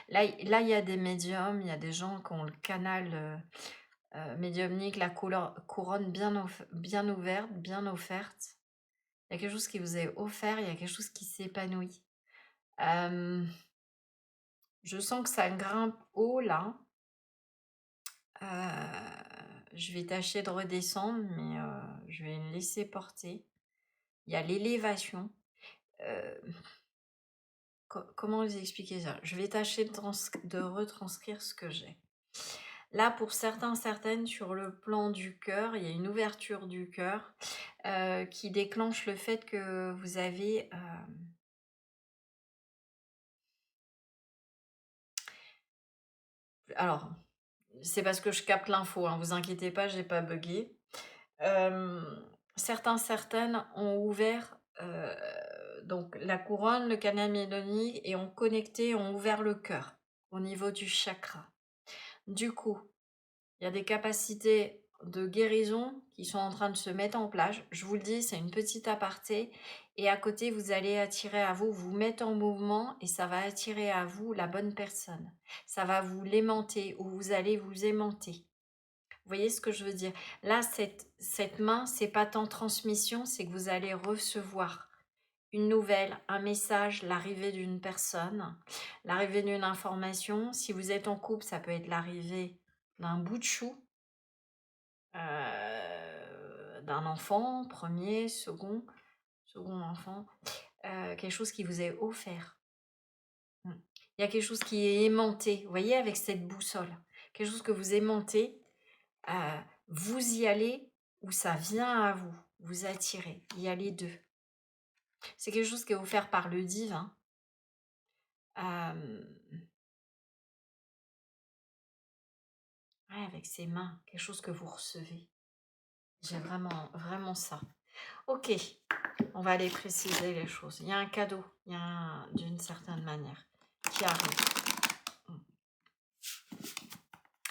Là, il y a des médiums, il y a des gens qui ont le canal médiumnique, la couronne bien ouverte, bien offerte. Il y a quelque chose qui vous est offert, il y a quelque chose qui s'épanouit. Je sens que ça grimpe haut là. Je vais tâcher de redescendre, mais je vais me laisser porter. il y a l'élévation. Euh, comment vous expliquer ça? Je vais tâcher de retranscrire ce que j'ai. Là, pour certains, certaines, sur le plan du cœur, il y a une ouverture du cœur qui déclenche le fait que vous avez... alors, c'est parce que je capte l'info, hein, vous inquiétez pas, j'ai pas bugué. Certains, certaines ont ouvert donc la couronne, le canal médonique et ont connecté, ont ouvert le cœur au niveau du chakra. Du coup, il y a des capacités de guérison qui sont en train de se mettre en place. Je vous le dis, c'est une petite aparté. Et à côté, vous allez attirer à vous, vous mettre en mouvement et ça va attirer à vous la bonne personne. Ça va vous l'aimanter ou vous allez vous aimanter. Vous voyez ce que je veux dire? Là, cette main, c'est pas tant transmission, c'est que vous allez recevoir une nouvelle, un message, l'arrivée d'une personne, l'arrivée d'une information. Si vous êtes en couple, ça peut être l'arrivée d'un bout de chou, d'un enfant, premier, second enfant, quelque chose qui vous est offert. Il y a quelque chose qui est aimanté, vous voyez, avec cette boussole. Quelque chose que vous aimantez, vous y allez ou ça vient à vous, vous attirez. Il y a les deux. C'est quelque chose qui est offert par le divin. Ouais, avec ses mains, quelque chose que vous recevez. J'ai vraiment, vraiment ça. Ok, on va aller préciser les choses. Il y a un cadeau, d'une certaine manière, qui arrive.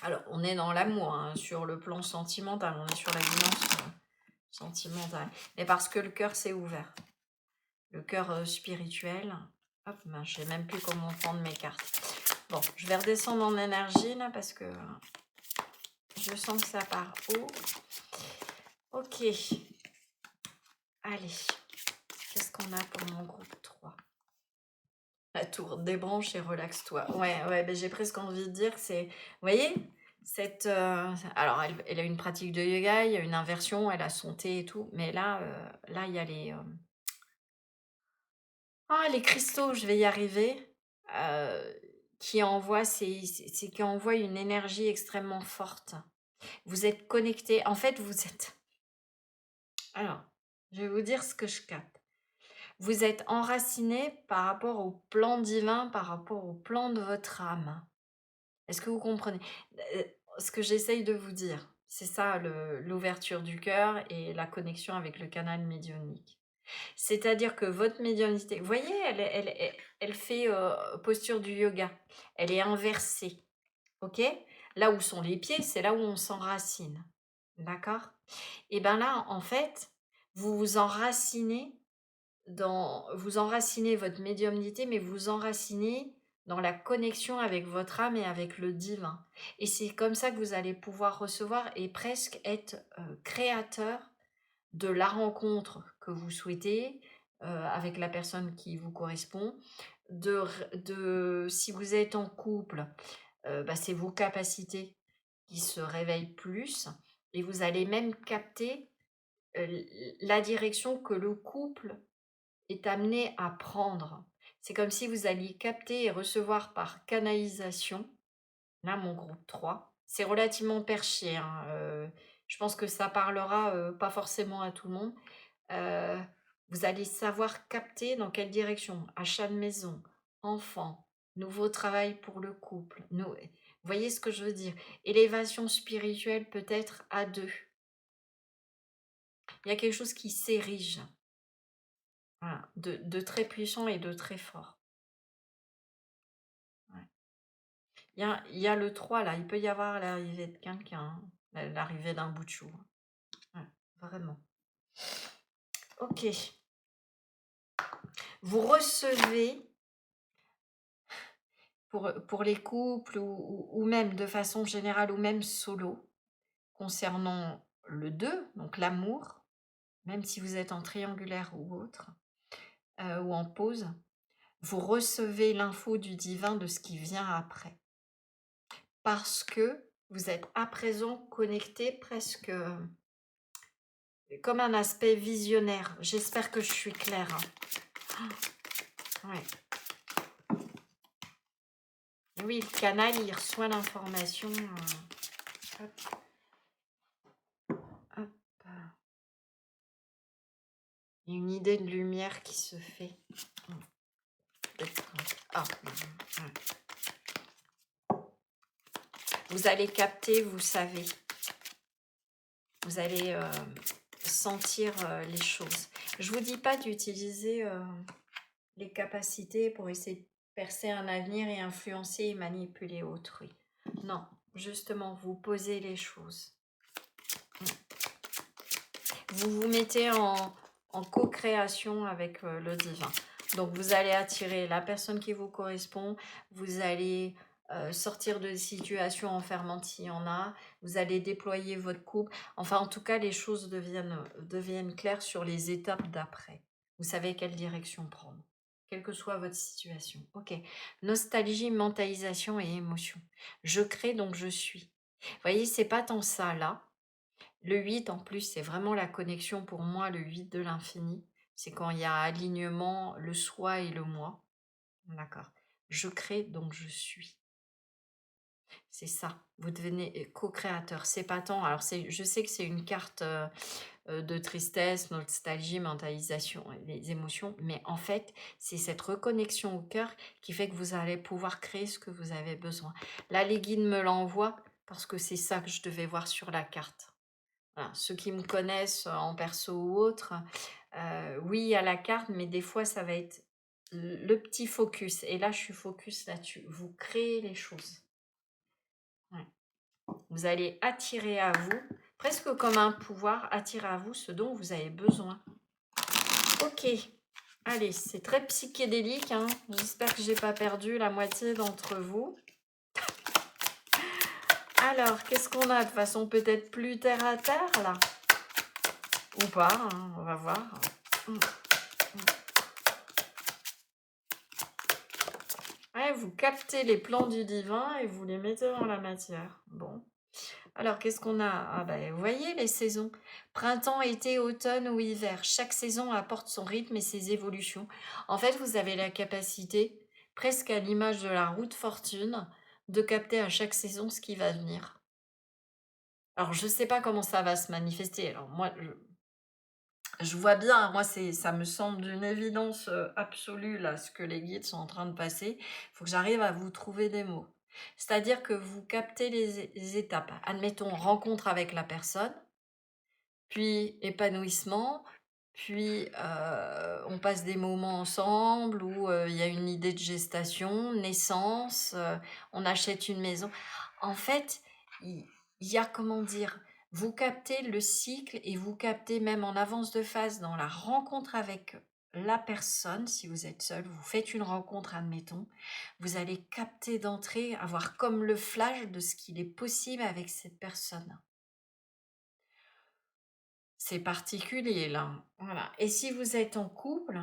Alors, on est dans l'amour, hein, sur le plan sentimental, on est sur la dimension sentimentale. Mais parce que le cœur s'est ouvert. Le cœur spirituel. Hop, ben, je ne sais même plus comment prendre mes cartes. Bon, je vais redescendre en énergie là parce que je sens que ça part haut. Ok. Allez. Qu'est-ce qu'on a pour mon groupe 3? La tour, débranche et relaxe-toi. Ouais, ben j'ai presque envie de dire que c'est... Vous voyez alors, elle a une pratique de yoga, il y a une inversion, elle a son thé et tout. Mais là, il y a les... les cristaux, je vais y arriver. Qui envoient, qui envoient une énergie extrêmement forte. Vous êtes connecté. En fait, vous êtes... Alors, je vais vous dire ce que je capte. Vous êtes enraciné par rapport au plan divin, par rapport au plan de votre âme. Est-ce que vous comprenez ce que j'essaye de vous dire? C'est ça l'ouverture du cœur et la connexion avec le canal médiumnique. C'est-à-dire que votre médiumnité, vous voyez, elle fait posture du yoga. Elle est inversée. Ok? Là où sont les pieds, c'est là où on s'enracine. D'accord? Et bien là, en fait, vous vous enracinez vous enracinez votre médiumnité, mais vous enracinez dans la connexion avec votre âme et avec le divin. Et c'est comme ça que vous allez pouvoir recevoir et presque être créateur de la rencontre que vous souhaitez avec la personne qui vous correspond. Si vous êtes en couple, c'est vos capacités qui se réveillent plus et vous allez même capter la direction que le couple est amené à prendre. C'est comme si vous alliez capter et recevoir par canalisation, là mon groupe 3, c'est relativement perché, hein, je pense que ça parlera pas forcément à tout le monde. Euh, Vous allez savoir capter dans quelle direction, achat de maison, enfant, nouveau travail pour le couple. Vous voyez ce que je veux dire? Élévation spirituelle peut-être à deux. Il y a quelque chose qui s'érige. Voilà, de très puissant et de très fort. Ouais. Il y a le 3 là, il peut y avoir l'arrivée de quelqu'un, l'arrivée d'un bout de chou. Ouais, vraiment. Ok. Vous recevez, pour les couples ou même de façon générale ou même solo, concernant le 2, donc l'amour, même si vous êtes en triangulaire ou autre, ou en pause, vous recevez l'info du divin de ce qui vient après. Parce que vous êtes à présent connecté presque comme un aspect visionnaire. J'espère que je suis claire, hein. Ouais. Oui, le canal, il reçoit l'information. Hop, hop. Il y a une idée de lumière qui se fait. Ah, vous allez capter, vous savez. Vous allez sentir les choses. Je ne vous dis pas d'utiliser les capacités pour essayer de percer un avenir et influencer et manipuler autrui. Non, justement, vous posez les choses. Vous vous mettez en co-création avec le divin. Donc, vous allez attirer la personne qui vous correspond, vous allez sortir de situations enfermantes s'il y en a, vous allez déployer votre couple. Enfin, en tout cas, les choses deviennent claires sur les étapes d'après. Vous savez quelle direction prendre, quelle que soit votre situation. Ok. Nostalgie, mentalisation et émotion. Je crée, donc je suis. Vous voyez, c'est pas tant ça là. Le 8, en plus, c'est vraiment la connexion pour moi, le 8 de l'infini. C'est quand il y a alignement, le soi et le moi. D'accord. Je crée, donc je suis. C'est ça. Vous devenez co-créateur. C'est pas tant. Alors, je sais que c'est une carte de tristesse, nostalgie, mentalisation, les émotions, mais en fait, c'est cette reconnexion au cœur qui fait que vous allez pouvoir créer ce que vous avez besoin. Là, les guides me l'envoient parce que c'est ça que je devais voir sur la carte. Voilà, ceux qui me connaissent en perso ou autre, oui, il y a la carte, mais des fois, ça va être le petit focus. Et là, je suis focus là-dessus. Vous créez les choses. Ouais. Vous allez attirer à vous, presque comme un pouvoir, attirer à vous ce dont vous avez besoin. Ok. Allez, c'est très psychédélique, hein. J'espère que j'ai pas perdu la moitié d'entre vous. Alors, qu'est-ce qu'on a de façon peut-être plus terre à terre, là? Ou pas, hein, on va voir. Ouais, vous captez les plans du divin et vous les mettez dans la matière. Bon. Alors, qu'est-ce qu'on a? Ah ben, vous voyez les saisons. Printemps, été, automne ou hiver. Chaque saison apporte son rythme et ses évolutions. En fait, vous avez la capacité, presque à l'image de la roue de fortune, de capter à chaque saison ce qui va venir. Alors, je ne sais pas comment ça va se manifester. Alors, moi, je vois bien, moi, ça me semble d'une évidence absolue, là, ce que les guides sont en train de passer. Il faut que j'arrive à vous trouver des mots. C'est-à-dire que vous captez les étapes. Admettons, rencontre avec la personne, puis épanouissement, puis on passe des moments ensemble où il y a une idée de gestation, naissance, on achète une maison. En fait, il y a, comment dire, vous captez le cycle et vous captez même en avance de phase dans la rencontre avec la personne. Si vous êtes seul, vous faites une rencontre, admettons, vous allez capter d'entrée, avoir comme le flash de ce qu'il est possible avec cette personne. C'est particulier là, voilà. Et si vous êtes en couple,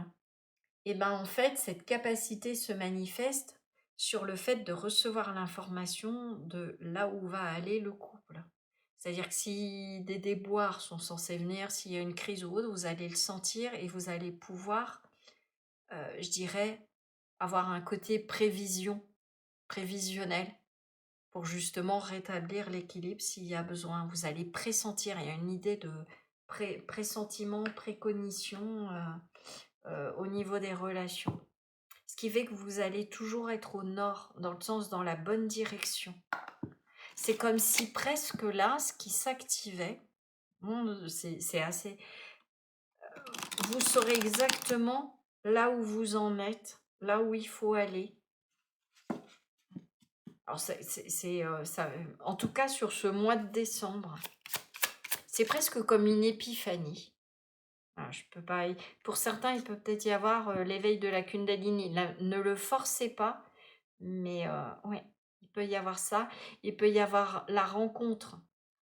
et ben en fait, cette capacité se manifeste sur le fait de recevoir l'information de là où va aller le couple. C'est-à-dire que si des déboires sont censés venir, s'il y a une crise ou autre, vous allez le sentir et vous allez pouvoir, je dirais, avoir un côté prévisionnel, pour justement rétablir l'équilibre s'il y a besoin. Vous allez pressentir, il y a une idée de pressentiment, précognition au niveau des relations. Ce qui fait que vous allez toujours être au nord, dans le sens, dans la bonne direction. C'est comme si presque là, ce qui s'activait, c'est assez... Vous saurez exactement là où vous en êtes, là où il faut aller. Alors, ça, en tout cas, sur ce mois de décembre, c'est presque comme une épiphanie. Ah, je peux pas. Pour certains, il peut peut-être y avoir l'éveil de la Kundalini. Ne le forcez pas, mais ouais, il peut y avoir ça. Il peut y avoir la rencontre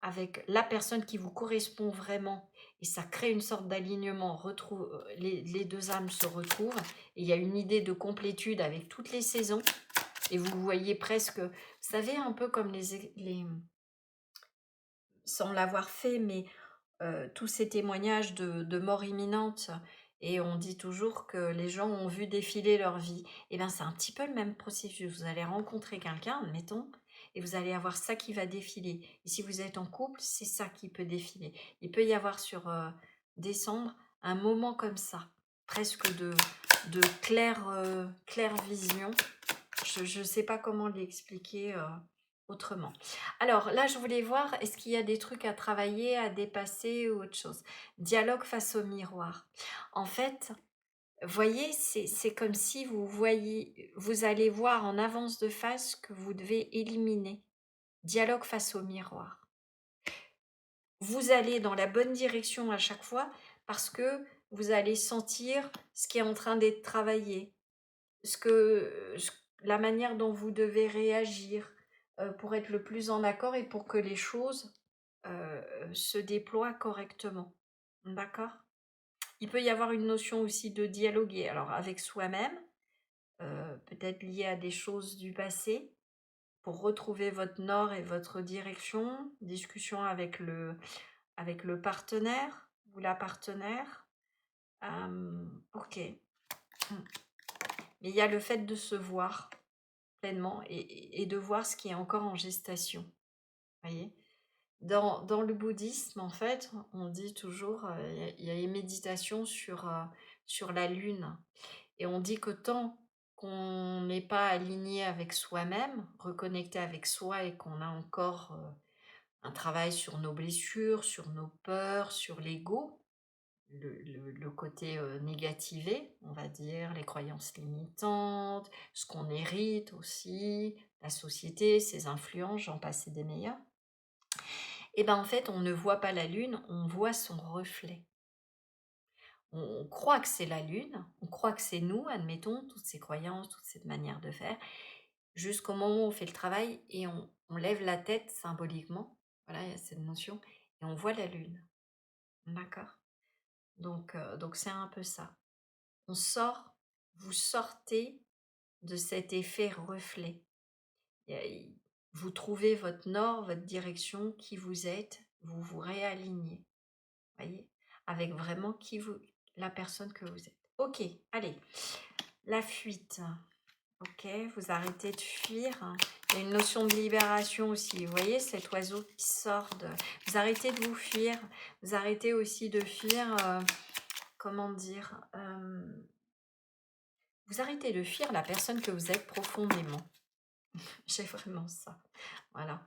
avec la personne qui vous correspond vraiment, et ça crée une sorte d'alignement. Les deux âmes se retrouvent, et il y a une idée de complétude avec toutes les saisons. Et vous voyez presque, vous savez, un peu comme les sans l'avoir fait, mais tous ces témoignages de mort imminente et on dit toujours que les gens ont vu défiler leur vie. Et bien, c'est un petit peu le même processus. Vous allez rencontrer quelqu'un, admettons, et vous allez avoir ça qui va défiler. Et si vous êtes en couple, c'est ça qui peut défiler. Il peut y avoir sur décembre un moment comme ça, presque de claire vision. Je ne sais pas comment l'expliquer autrement. Alors là, je voulais voir, est-ce qu'il y a des trucs à travailler, à dépasser ou autre chose? Dialogue face au miroir. En fait, voyez, c'est comme si vous allez voir en avance de face que vous devez éliminer. Dialogue face au miroir. Vous allez dans la bonne direction à chaque fois parce que vous allez sentir ce qui est en train d'être travaillé, la manière dont vous devez réagir pour être le plus en accord et pour que les choses se déploient correctement. D'accord? Il peut y avoir une notion aussi de dialoguer, alors avec soi-même, peut-être lié à des choses du passé, pour retrouver votre nord et votre direction, discussion avec le partenaire ou la partenaire. Ok. Mais il y a le fait de se voir pleinement et de voir ce qui est encore en gestation. Voyez, dans le bouddhisme, en fait, on dit toujours, il y a une méditation sur la lune. Et on dit que tant qu'on n'est pas aligné avec soi-même, reconnecté avec soi et qu'on a encore un travail sur nos blessures, sur nos peurs, sur l'ego, le côté négativé, on va dire, les croyances limitantes, ce qu'on hérite aussi, la société, ses influences, j'en passe et des meilleurs. Et bien en fait, on ne voit pas la lune, on voit son reflet. On croit que c'est la lune, on croit que c'est nous, admettons, toutes ces croyances, toute cette manière de faire, jusqu'au moment où on fait le travail et on lève la tête symboliquement, voilà, il y a cette notion, et on voit la lune. D'accord? Donc c'est un peu ça. Vous sortez de cet effet reflet. Vous trouvez votre nord, votre direction, qui vous êtes, vous vous réalignez, voyez, avec vraiment la personne que vous êtes. Ok, allez, la fuite. Ok, vous arrêtez de fuir. Il y a une notion de libération aussi. Vous voyez cet oiseau qui sort de... Vous arrêtez de vous fuir. Vous arrêtez aussi de fuir... comment dire Vous arrêtez de fuir la personne que vous êtes profondément. J'ai vraiment ça. Voilà.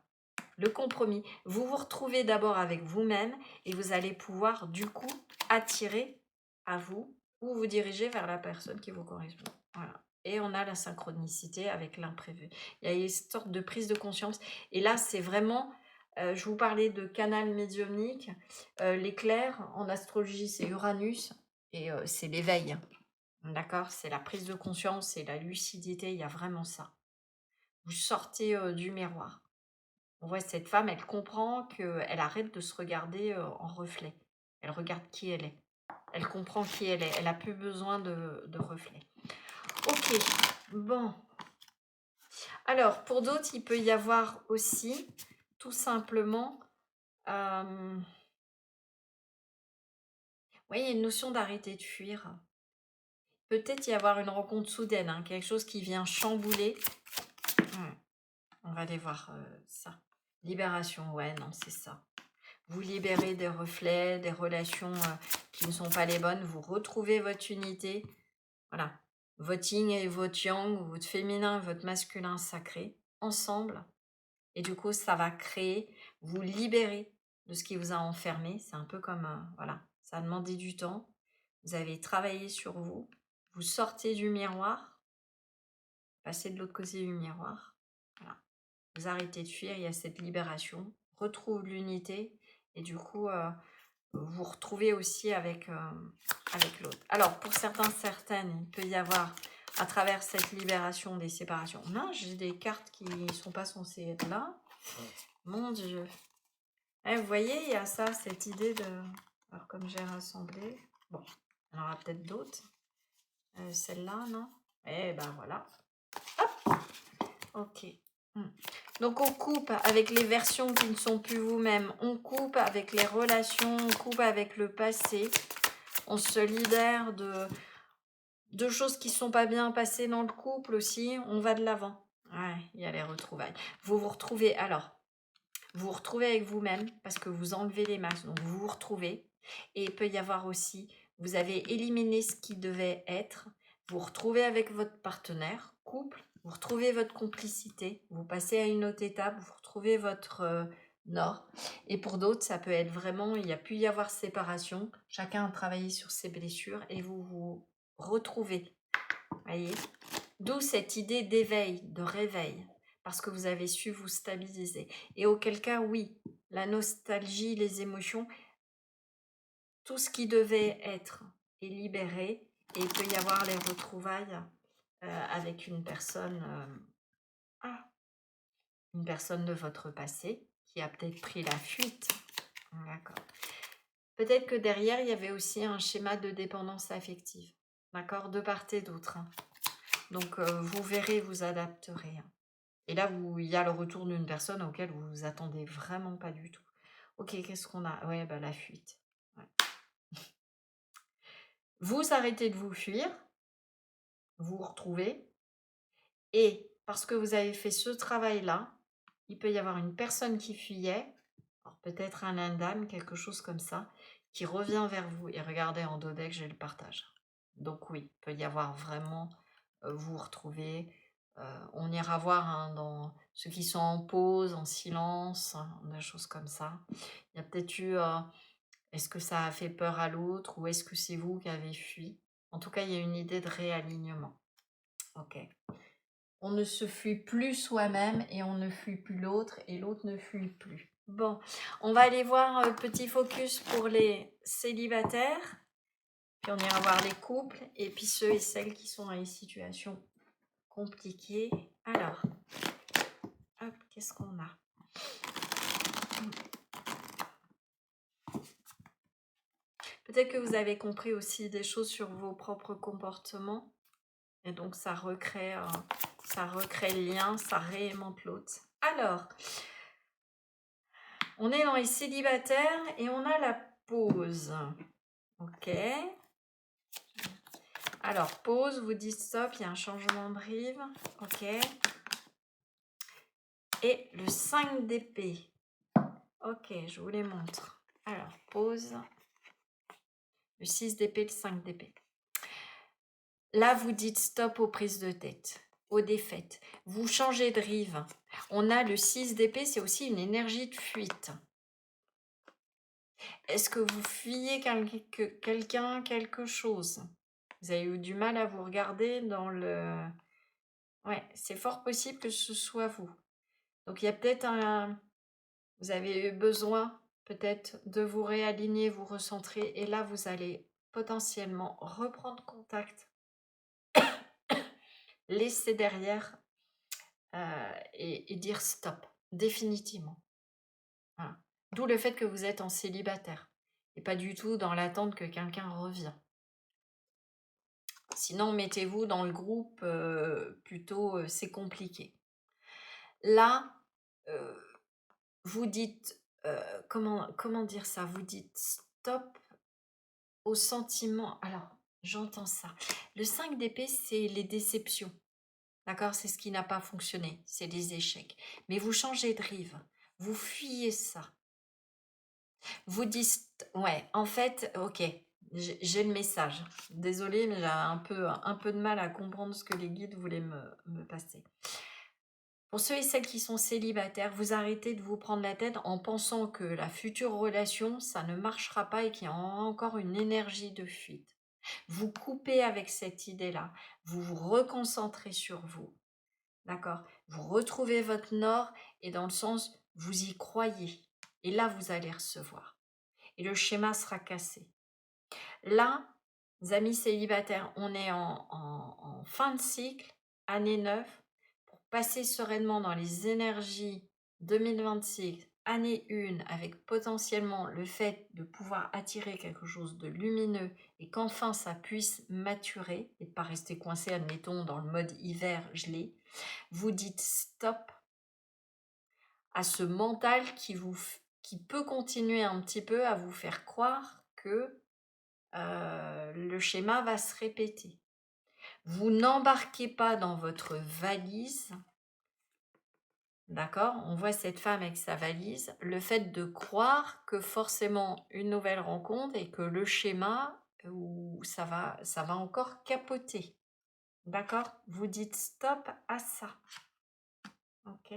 Le compromis. Vous vous retrouvez d'abord avec vous-même et vous allez pouvoir du coup attirer à vous ou vous diriger vers la personne qui vous correspond. Voilà. Et on a la synchronicité avec l'imprévu. Il y a une sorte de prise de conscience. Et là, c'est vraiment, je vous parlais de canal médiumnique. L'éclair, en astrologie, c'est Uranus et c'est l'éveil. D'accord? C'est la prise de conscience, c'est la lucidité, il y a vraiment ça. Vous sortez du miroir. On voit cette femme, elle comprend qu'elle arrête de se regarder en reflet. Elle regarde qui elle est. Elle comprend qui elle est. Elle n'a plus besoin de reflet. Ok, bon. Alors, pour d'autres, il peut y avoir aussi, tout simplement, il y a une notion d'arrêter de fuir. Peut-être y avoir une rencontre soudaine, hein, quelque chose qui vient chambouler. On va aller voir ça. Libération, ouais, non, c'est ça. Vous libérez des reflets, des relations qui ne sont pas les bonnes. Vous retrouvez votre unité. Voilà. Votre yin et votre yang, votre féminin et votre masculin sacré, ensemble. Et du coup, ça va créer, vous libérer de ce qui vous a enfermé. C'est un peu comme, voilà, ça a demandé du temps. Vous avez travaillé sur vous. Vous sortez du miroir. Passez de l'autre côté du miroir. Voilà. Vous arrêtez de fuir, il y a cette libération. Retrouve l'unité. Et du coup, vous retrouvez aussi avec l'autre. Alors, pour certaines, il peut y avoir, à travers cette libération, des séparations. Non, j'ai des cartes qui ne sont pas censées être là. Mon Dieu. Vous voyez, il y a ça, cette idée de... Alors, comme j'ai rassemblé... Bon, il y en aura peut-être d'autres. Celle-là, non? Eh ben voilà. Hop. Ok. Mm. Donc on coupe avec les versions qui ne sont plus vous-même, on coupe avec les relations, on coupe avec le passé, on se libère de choses qui ne sont pas bien passées dans le couple aussi, on va de l'avant. Ouais, il y a les retrouvailles. Vous vous retrouvez alors, vous vous retrouvez avec vous-même parce que vous enlevez les masques, donc vous vous retrouvez. Et il peut y avoir aussi, vous avez éliminé ce qui devait être, vous vous retrouvez avec votre partenaire, couple, vous retrouvez votre complicité, vous passez à une autre étape, vous retrouvez votre nord. Et pour d'autres, ça peut être vraiment, il y a pu y avoir séparation, chacun a travaillé sur ses blessures et vous vous retrouvez. Voyez, d'où cette idée d'éveil, de réveil, parce que vous avez su vous stabiliser. Et auquel cas, oui, la nostalgie, les émotions, tout ce qui devait être est libéré et il peut y avoir les retrouvailles avec une personne de votre passé qui a peut-être pris la fuite. D'accord. Peut-être que derrière, il y avait aussi un schéma de dépendance affective. D'accord, de part et d'autre. Donc, vous verrez, vous adapterez. Et là, il y a le retour d'une personne auquel vous vous attendez vraiment pas du tout. Ok, qu'est-ce qu'on a? Ouais, bah, la fuite. Ouais. Vous arrêtez de vous fuir, vous vous retrouvez, et parce que vous avez fait ce travail-là, il peut y avoir une personne qui fuyait, peut-être un indame, quelque chose comme ça, qui revient vers vous. Et regardez en dos deck, j'ai le partage. Donc oui, il peut y avoir vraiment, vous retrouver. On ira voir hein, dans ceux qui sont en pause, en silence, hein, des choses comme ça. Il y a peut-être eu, est-ce que ça a fait peur à l'autre ou est-ce que c'est vous qui avez fui? En tout cas, il y a une idée de réalignement. Ok. On ne se fuit plus soi-même et on ne fuit plus l'autre et l'autre ne fuit plus. Bon, on va aller voir petit focus pour les célibataires, puis on ira voir les couples et puis ceux et celles qui sont dans les situations compliquées. Alors, hop, qu'est-ce qu'on a? Peut-être que vous avez compris aussi des choses sur vos propres comportements et donc ça recrée le lien, ça réaimante l'autre. Alors, on est dans les célibataires et on a la pause. Ok. Alors, pause, vous dites stop, il y a un changement de rive. Ok. Et le 5 d'épée. Ok, je vous les montre. Alors, pause. Le 6 d'épée, le 5 d'épée. Là, vous dites stop aux prises de tête, aux défaites. Vous changez de rive. On a le 6 d'épée, c'est aussi une énergie de fuite. Est-ce que vous fuyez quelqu'un, quelque chose? Vous avez eu du mal à vous regarder dans le... Ouais, c'est fort possible que ce soit vous. Donc, il y a peut-être vous avez eu besoin peut-être de vous réaligner, vous recentrer. Et là, vous allez potentiellement reprendre contact, laisser derrière et dire stop, définitivement. Voilà. D'où le fait que vous êtes en célibataire et pas du tout dans l'attente que quelqu'un revienne. Sinon, mettez-vous dans le groupe plutôt c'est compliqué. Là, vous dites, comment dire ça? Vous dites stop au sentiment. Alors, j'entends ça. Le 5 d'épée, c'est les déceptions. D'accord? C'est ce qui n'a pas fonctionné. C'est les échecs. Mais vous changez de rive. Vous fuyez ça. Vous dites, ouais, en fait, ok, j'ai le message. Désolée, mais j'ai un peu de mal à comprendre ce que les guides voulaient me passer. Pour ceux et celles qui sont célibataires, vous arrêtez de vous prendre la tête en pensant que la future relation, ça ne marchera pas et qu'il y a encore une énergie de fuite. Vous coupez avec cette idée-là. Vous vous reconcentrez sur vous. D'accord? Vous retrouvez votre nord et dans le sens, vous y croyez. Et là, vous allez recevoir. Et le schéma sera cassé. Là, amis célibataires, on est en fin de cycle, année 9, pour passer sereinement dans les énergies 2026, année 1, avec potentiellement le fait de pouvoir attirer quelque chose de lumineux et qu'enfin ça puisse maturer et pas rester coincé, admettons, dans le mode hiver gelé. Vous dites stop à ce mental qui peut continuer un petit peu à vous faire croire que le schéma va se répéter. Vous n'embarquez pas dans votre valise, d'accord? On voit cette femme avec sa valise. Le fait de croire que forcément une nouvelle rencontre et que le schéma, ou ça va encore capoter. D'accord? Vous dites stop à ça. Ok?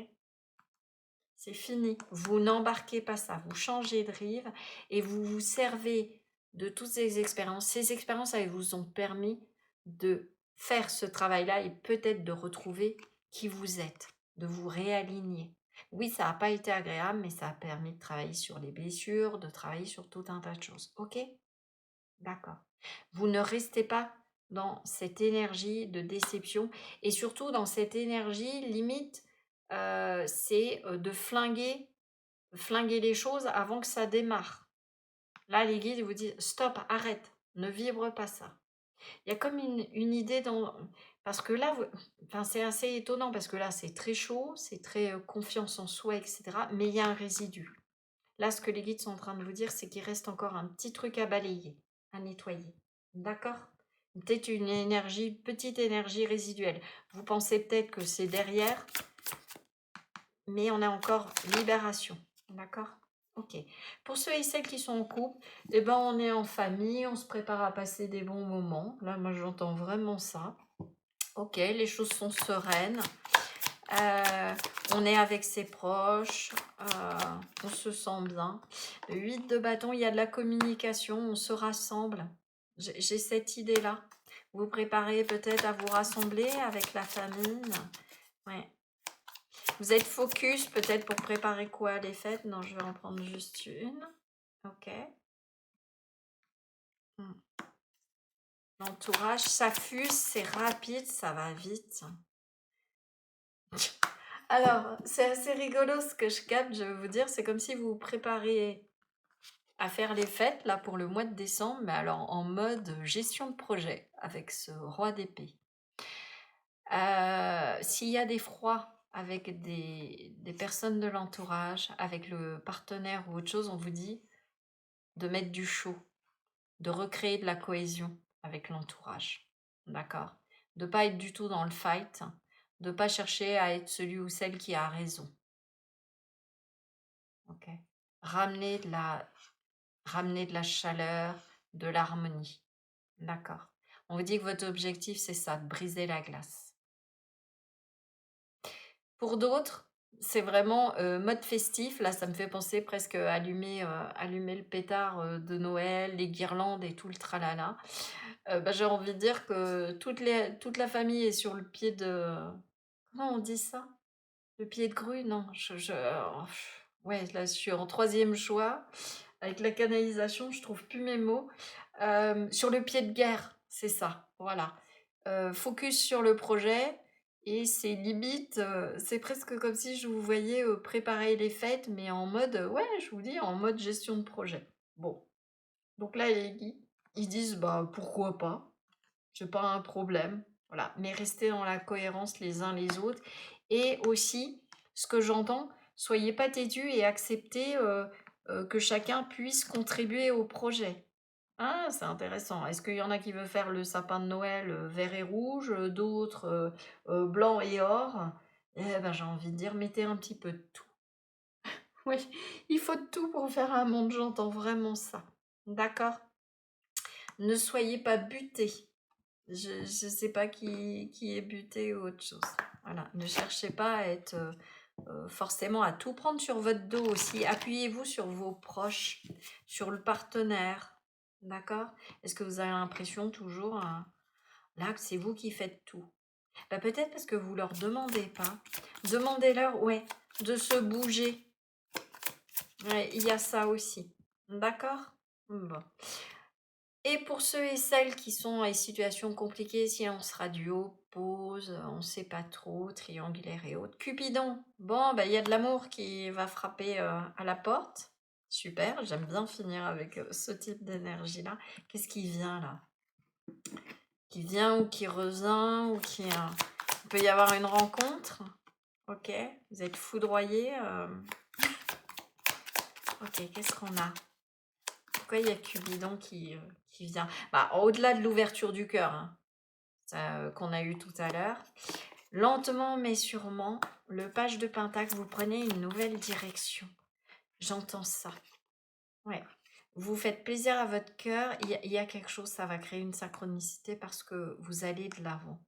C'est fini. Vous n'embarquez pas ça. Vous changez de rive et vous vous servez de toutes ces expériences. Ces expériences, elles vous ont permis de faire ce travail-là et peut-être de retrouver qui vous êtes, de vous réaligner. Oui, ça n'a pas été agréable, mais ça a permis de travailler sur les blessures, de travailler sur tout un tas de choses. Ok? D'accord. Vous ne restez pas dans cette énergie de déception et surtout dans cette énergie limite, c'est de flinguer les choses avant que ça démarre. Là, les guides vous disent stop, arrête, ne vibre pas ça. Il y a comme une idée dans. Parce que là, enfin, c'est assez étonnant parce que là, c'est très chaud, c'est très confiance en soi, etc. Mais il y a un résidu. Là, ce que les guides sont en train de vous dire, c'est qu'il reste encore un petit truc à balayer, à nettoyer. D'accord? Peut-être une énergie, petite énergie résiduelle. Vous pensez peut-être que c'est derrière, mais on a encore libération. D'accord? Ok. Pour ceux et celles qui sont en couple, eh ben, on est en famille, on se prépare à passer des bons moments. Là, moi, j'entends vraiment ça. Ok, les choses sont sereines. On est avec ses proches, on se sent bien. Le 8 de bâton, il y a de la communication, on se rassemble. J'ai cette idée-là. Vous préparez peut-être à vous rassembler avec la famille. Ouais. Vous êtes focus peut-être pour préparer quoi les fêtes? Non, je vais en prendre juste une. Ok. L'entourage, ça fuse, c'est rapide, ça va vite. Alors, c'est assez rigolo ce que je capte, je vais vous dire. C'est comme si vous vous prépariez à faire les fêtes, là, pour le mois de décembre, mais alors en mode gestion de projet, avec ce roi d'épée. S'il y a des froids avec des personnes de l'entourage, avec le partenaire ou autre chose, on vous dit de mettre du chaud, de recréer de la cohésion avec l'entourage. D'accord? De ne pas être du tout dans le fight, de ne pas chercher à être celui ou celle qui a raison. Ok? Ramener de la chaleur, de l'harmonie. D'accord. On vous dit que votre objectif, c'est ça, de briser la glace. Pour d'autres, c'est vraiment mode festif. Là, ça me fait penser presque à allumer le pétard de Noël, les guirlandes et tout le tralala. J'ai envie de dire que toute la famille est sur le pied de... Comment on dit ça? Le pied de grue? Non. Ouais, là, je suis en troisième choix. Avec la canalisation, je trouve plus mes mots. Sur le pied de guerre, c'est ça. Voilà. Focus sur le projet. Et c'est limite, c'est presque comme si je vous voyais préparer les fêtes, mais en mode, ouais, je vous dis, en mode gestion de projet. Bon. Donc là, les guides, ils disent, bah, pourquoi pas? C'est pas un problème. Voilà. Mais restez dans la cohérence les uns les autres. Et aussi, ce que j'entends, soyez pas têtus et acceptez que chacun puisse contribuer au projet. Ah, c'est intéressant. Est-ce qu'il y en a qui veulent faire le sapin de Noël vert et rouge, d'autres blanc et or? Eh ben, j'ai envie de dire, mettez un petit peu de tout. Oui, il faut de tout pour faire un monde, j'entends vraiment ça. D'accord? Ne soyez pas butés. Je ne sais pas qui est buté ou autre chose. Voilà, ne cherchez pas à être forcément à tout prendre sur votre dos aussi. Appuyez-vous sur vos proches, sur le partenaire. D'accord? Est-ce que vous avez l'impression toujours là que c'est vous qui faites tout? Bah, peut-être parce que vous leur demandez pas. Demandez-leur, ouais, de se bouger. Ouais, il y a ça aussi. D'accord? Bon. Et pour ceux et celles qui sont dans les situations compliquées, silence radio, pause, on ne sait pas trop, triangulaire et autres. Cupidon, bon, bah, il y a de l'amour qui va frapper à la porte. Super, j'aime bien finir avec ce type d'énergie-là. Qu'est-ce qui vient là? Qui vient ou qui revient ou qui... Il peut y avoir une rencontre. Ok, vous êtes foudroyé. Ok, qu'est-ce qu'on a? Pourquoi il y a Cupidon qui vient? Bah, au-delà de l'ouverture du cœur, hein, qu'on a eu tout à l'heure. Lentement mais sûrement, le page de Pentacle, vous prenez une nouvelle direction. J'entends ça. Ouais. Vous faites plaisir à votre cœur. Il y a quelque chose, ça va créer une synchronicité parce que vous allez de l'avant.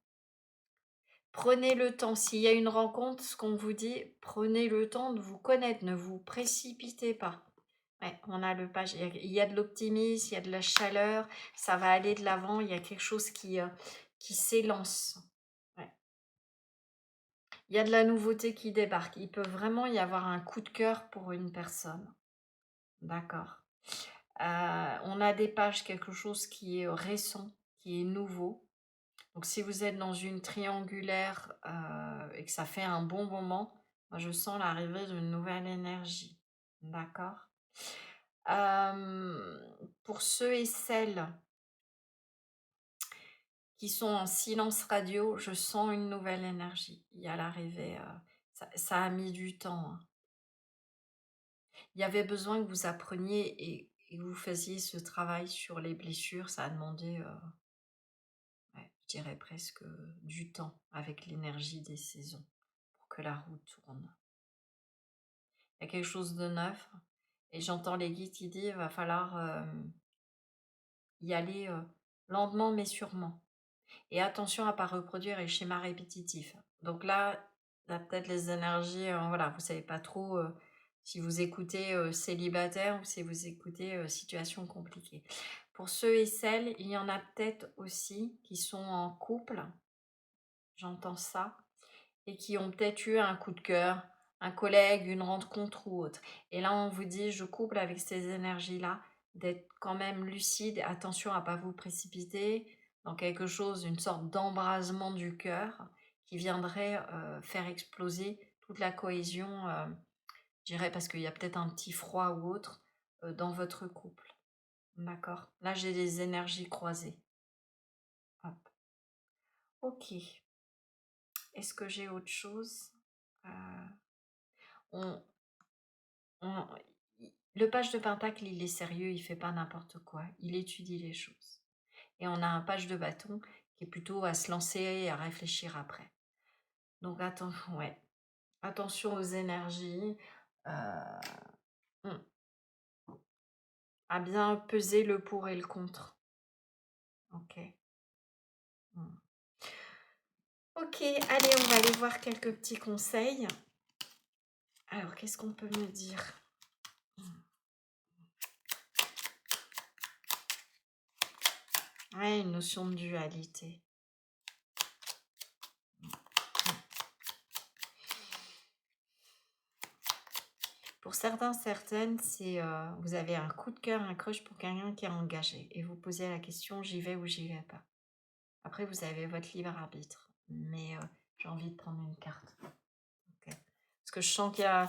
Prenez le temps. S'il y a une rencontre, ce qu'on vous dit, prenez le temps de vous connaître. Ne vous précipitez pas. Ouais, on a le page. Il y a de l'optimisme, il y a de la chaleur. Ça va aller de l'avant. Il y a quelque chose qui s'élance. Ouais. Il y a de la nouveauté qui débarque. Il peut vraiment y avoir un coup de cœur pour une personne. D'accord. On a des pages, quelque chose qui est récent, qui est nouveau. Donc si vous êtes dans une triangulaire et que ça fait un bon moment, moi je sens l'arrivée d'une nouvelle énergie. D'accord. Pour ceux et celles qui sont en silence radio, je sens une nouvelle énergie. Il y a l'arrivée. Ça a mis du temps, hein. Il y avait besoin que vous appreniez et que vous fassiez ce travail sur les blessures. Ça a demandé, ouais, je dirais presque du temps avec l'énergie des saisons pour que la roue tourne. Il y a quelque chose de neuf et j'entends les guides qui disent il va falloir y aller lentement mais sûrement. Et attention à ne pas reproduire les schémas répétitifs. Donc là peut-être les énergies, voilà, vous ne savez pas trop si vous écoutez célibataire ou si vous écoutez situation compliquée. Pour ceux et celles, il y en a peut-être aussi qui sont en couple, j'entends ça, et qui ont peut-être eu un coup de cœur, un collègue, une rencontre ou autre. Et là, on vous dit, je couple avec ces énergies-là, d'être quand même lucide, attention à ne pas vous précipiter dans quelque chose, une sorte d'embrasement du cœur qui viendrait faire exploser toute la cohésion, je dirais, parce qu'il y a peut-être un petit froid ou autre dans votre couple. D'accord. Là, j'ai des énergies croisées. Hop. Ok. Est-ce que j'ai autre chose? on, on- le page de Pentacle, il est sérieux, il fait pas n'importe quoi. Il étudie les choses. Et on a un page de bâton qui est plutôt à se lancer et à réfléchir après. Donc ouais. Attention aux énergies. euh, hmm, à bien peser le pour et le contre. Ok. Hmm. Ok, allez, on va aller voir quelques petits conseils. Alors, qu'est-ce qu'on peut me dire? Ouais, une notion de dualité. Pour certains, certaines, c'est vous avez un coup de cœur, un crush pour quelqu'un qui est engagé et vous posez la question j'y vais ou j'y vais pas. Après, vous avez votre libre arbitre, mais j'ai envie de prendre une carte. Okay. Parce que je sens qu'il y a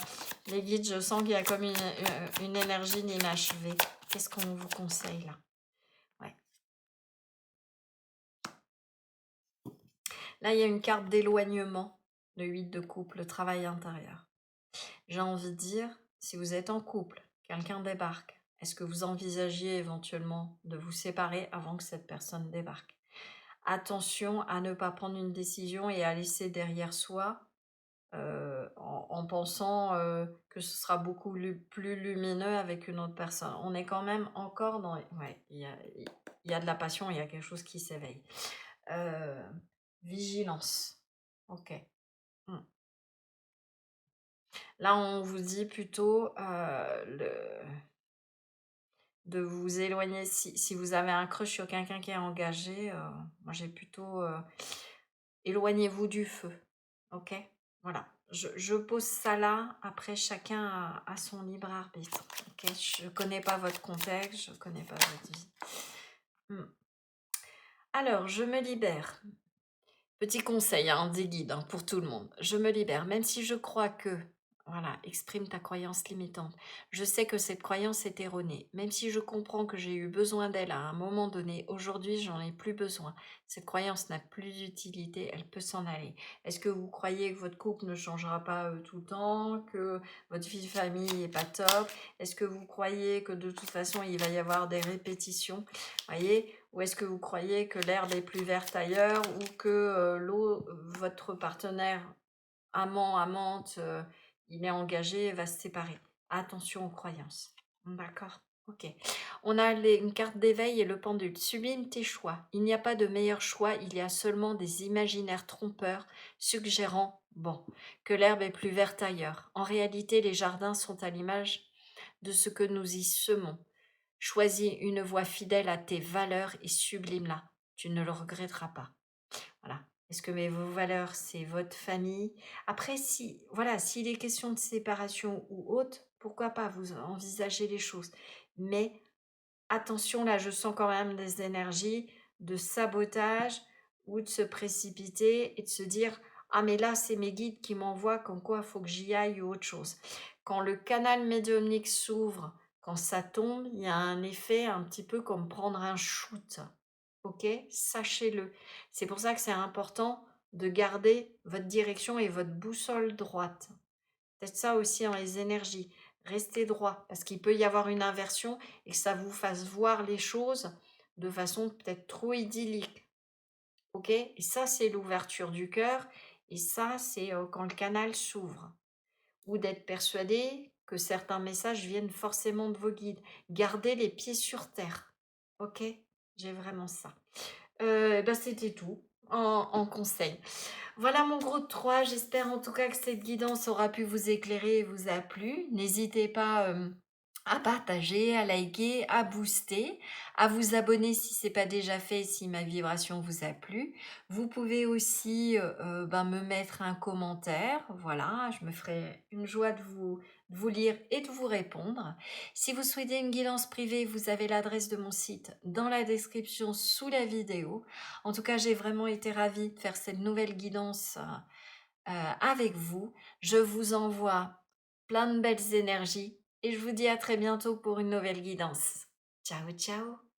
les guides, je sens qu'il y a comme une énergie d'inachevée. Qu'est-ce qu'on vous conseille là? Ouais. Là, il y a une carte d'éloignement, le 8 de couple, le travail intérieur. J'ai envie de dire, si vous êtes en couple, quelqu'un débarque, est-ce que vous envisagiez éventuellement de vous séparer avant que cette personne débarque? Attention à ne pas prendre une décision et à laisser derrière soi en pensant que ce sera beaucoup plus lumineux avec une autre personne. On est quand même encore dans... Ouais, il y a de la passion, il y a quelque chose qui s'éveille. Vigilance. Ok. Hmm. Là, on vous dit plutôt de vous éloigner. Si vous avez un crush sur quelqu'un qui est engagé, moi j'ai plutôt éloignez-vous du feu. Ok. Voilà. Je pose ça là. Après, chacun a son libre arbitre. Ok. Je connais pas votre contexte, je connais pas votre vie. Alors, je me libère. Petit conseil, hein, des guides hein, pour tout le monde. Je me libère, même si je crois que Voilà, exprime ta croyance limitante. Je sais que cette croyance est erronée. Même si je comprends que j'ai eu besoin d'elle à un moment donné, aujourd'hui, j'en ai plus besoin. Cette croyance n'a plus d'utilité, elle peut s'en aller. Est-ce que vous croyez que votre couple ne changera pas tout le temps, que votre vie de famille est pas top? Est-ce que vous croyez que de toute façon, il va y avoir des répétitions? Voyez? Ou est-ce que vous croyez que l'herbe est plus verte ailleurs ou que votre partenaire amant, amante, il est engagé, va se séparer. Attention aux croyances. D'accord? OK. On a une carte d'éveil et le pendule. Sublime tes choix. Il n'y a pas de meilleur choix, il y a seulement des imaginaires trompeurs, suggérant, bon, que l'herbe est plus verte ailleurs. En réalité, les jardins sont à l'image de ce que nous y semons. Choisis une voie fidèle à tes valeurs et sublime-la. Tu ne le regretteras pas. Voilà. Est-ce que vos valeurs, c'est votre famille? Après, si, voilà, s'il est question de séparation ou autre, pourquoi pas vous envisager les choses. Mais attention, là, je sens quand même des énergies de sabotage ou de se précipiter et de se dire: ah, mais là, c'est mes guides qui m'envoient, comme quoi il faut que j'y aille ou autre chose. Quand le canal médiumnique s'ouvre, quand ça tombe, il y a un effet un petit peu comme prendre un shoot. OK? Sachez-le. C'est pour ça que c'est important de garder votre direction et votre boussole droite. Peut-être ça aussi dans les énergies. Restez droit, parce qu'il peut y avoir une inversion et que ça vous fasse voir les choses de façon peut-être trop idyllique. OK? Et ça, c'est l'ouverture du cœur. Et ça, c'est quand le canal s'ouvre. Ou d'être persuadé que certains messages viennent forcément de vos guides. Gardez les pieds sur terre. OK? J'ai vraiment ça. Bah, c'était tout en conseil. Voilà mon gros de 3. J'espère en tout cas que cette guidance aura pu vous éclairer et vous a plu. N'hésitez pas, à partager, à liker, à booster, à vous abonner si c'est pas déjà fait, si ma vibration vous a plu. Vous pouvez aussi, ben, me mettre un commentaire, voilà, je me ferai une joie de vous lire et de vous répondre. Si vous souhaitez une guidance privée, vous avez l'adresse de mon site dans la description sous la vidéo. En tout cas, j'ai vraiment été ravie de faire cette nouvelle guidance, avec vous. Je vous envoie plein de belles énergies et je vous dis à très bientôt pour une nouvelle guidance. Ciao, ciao!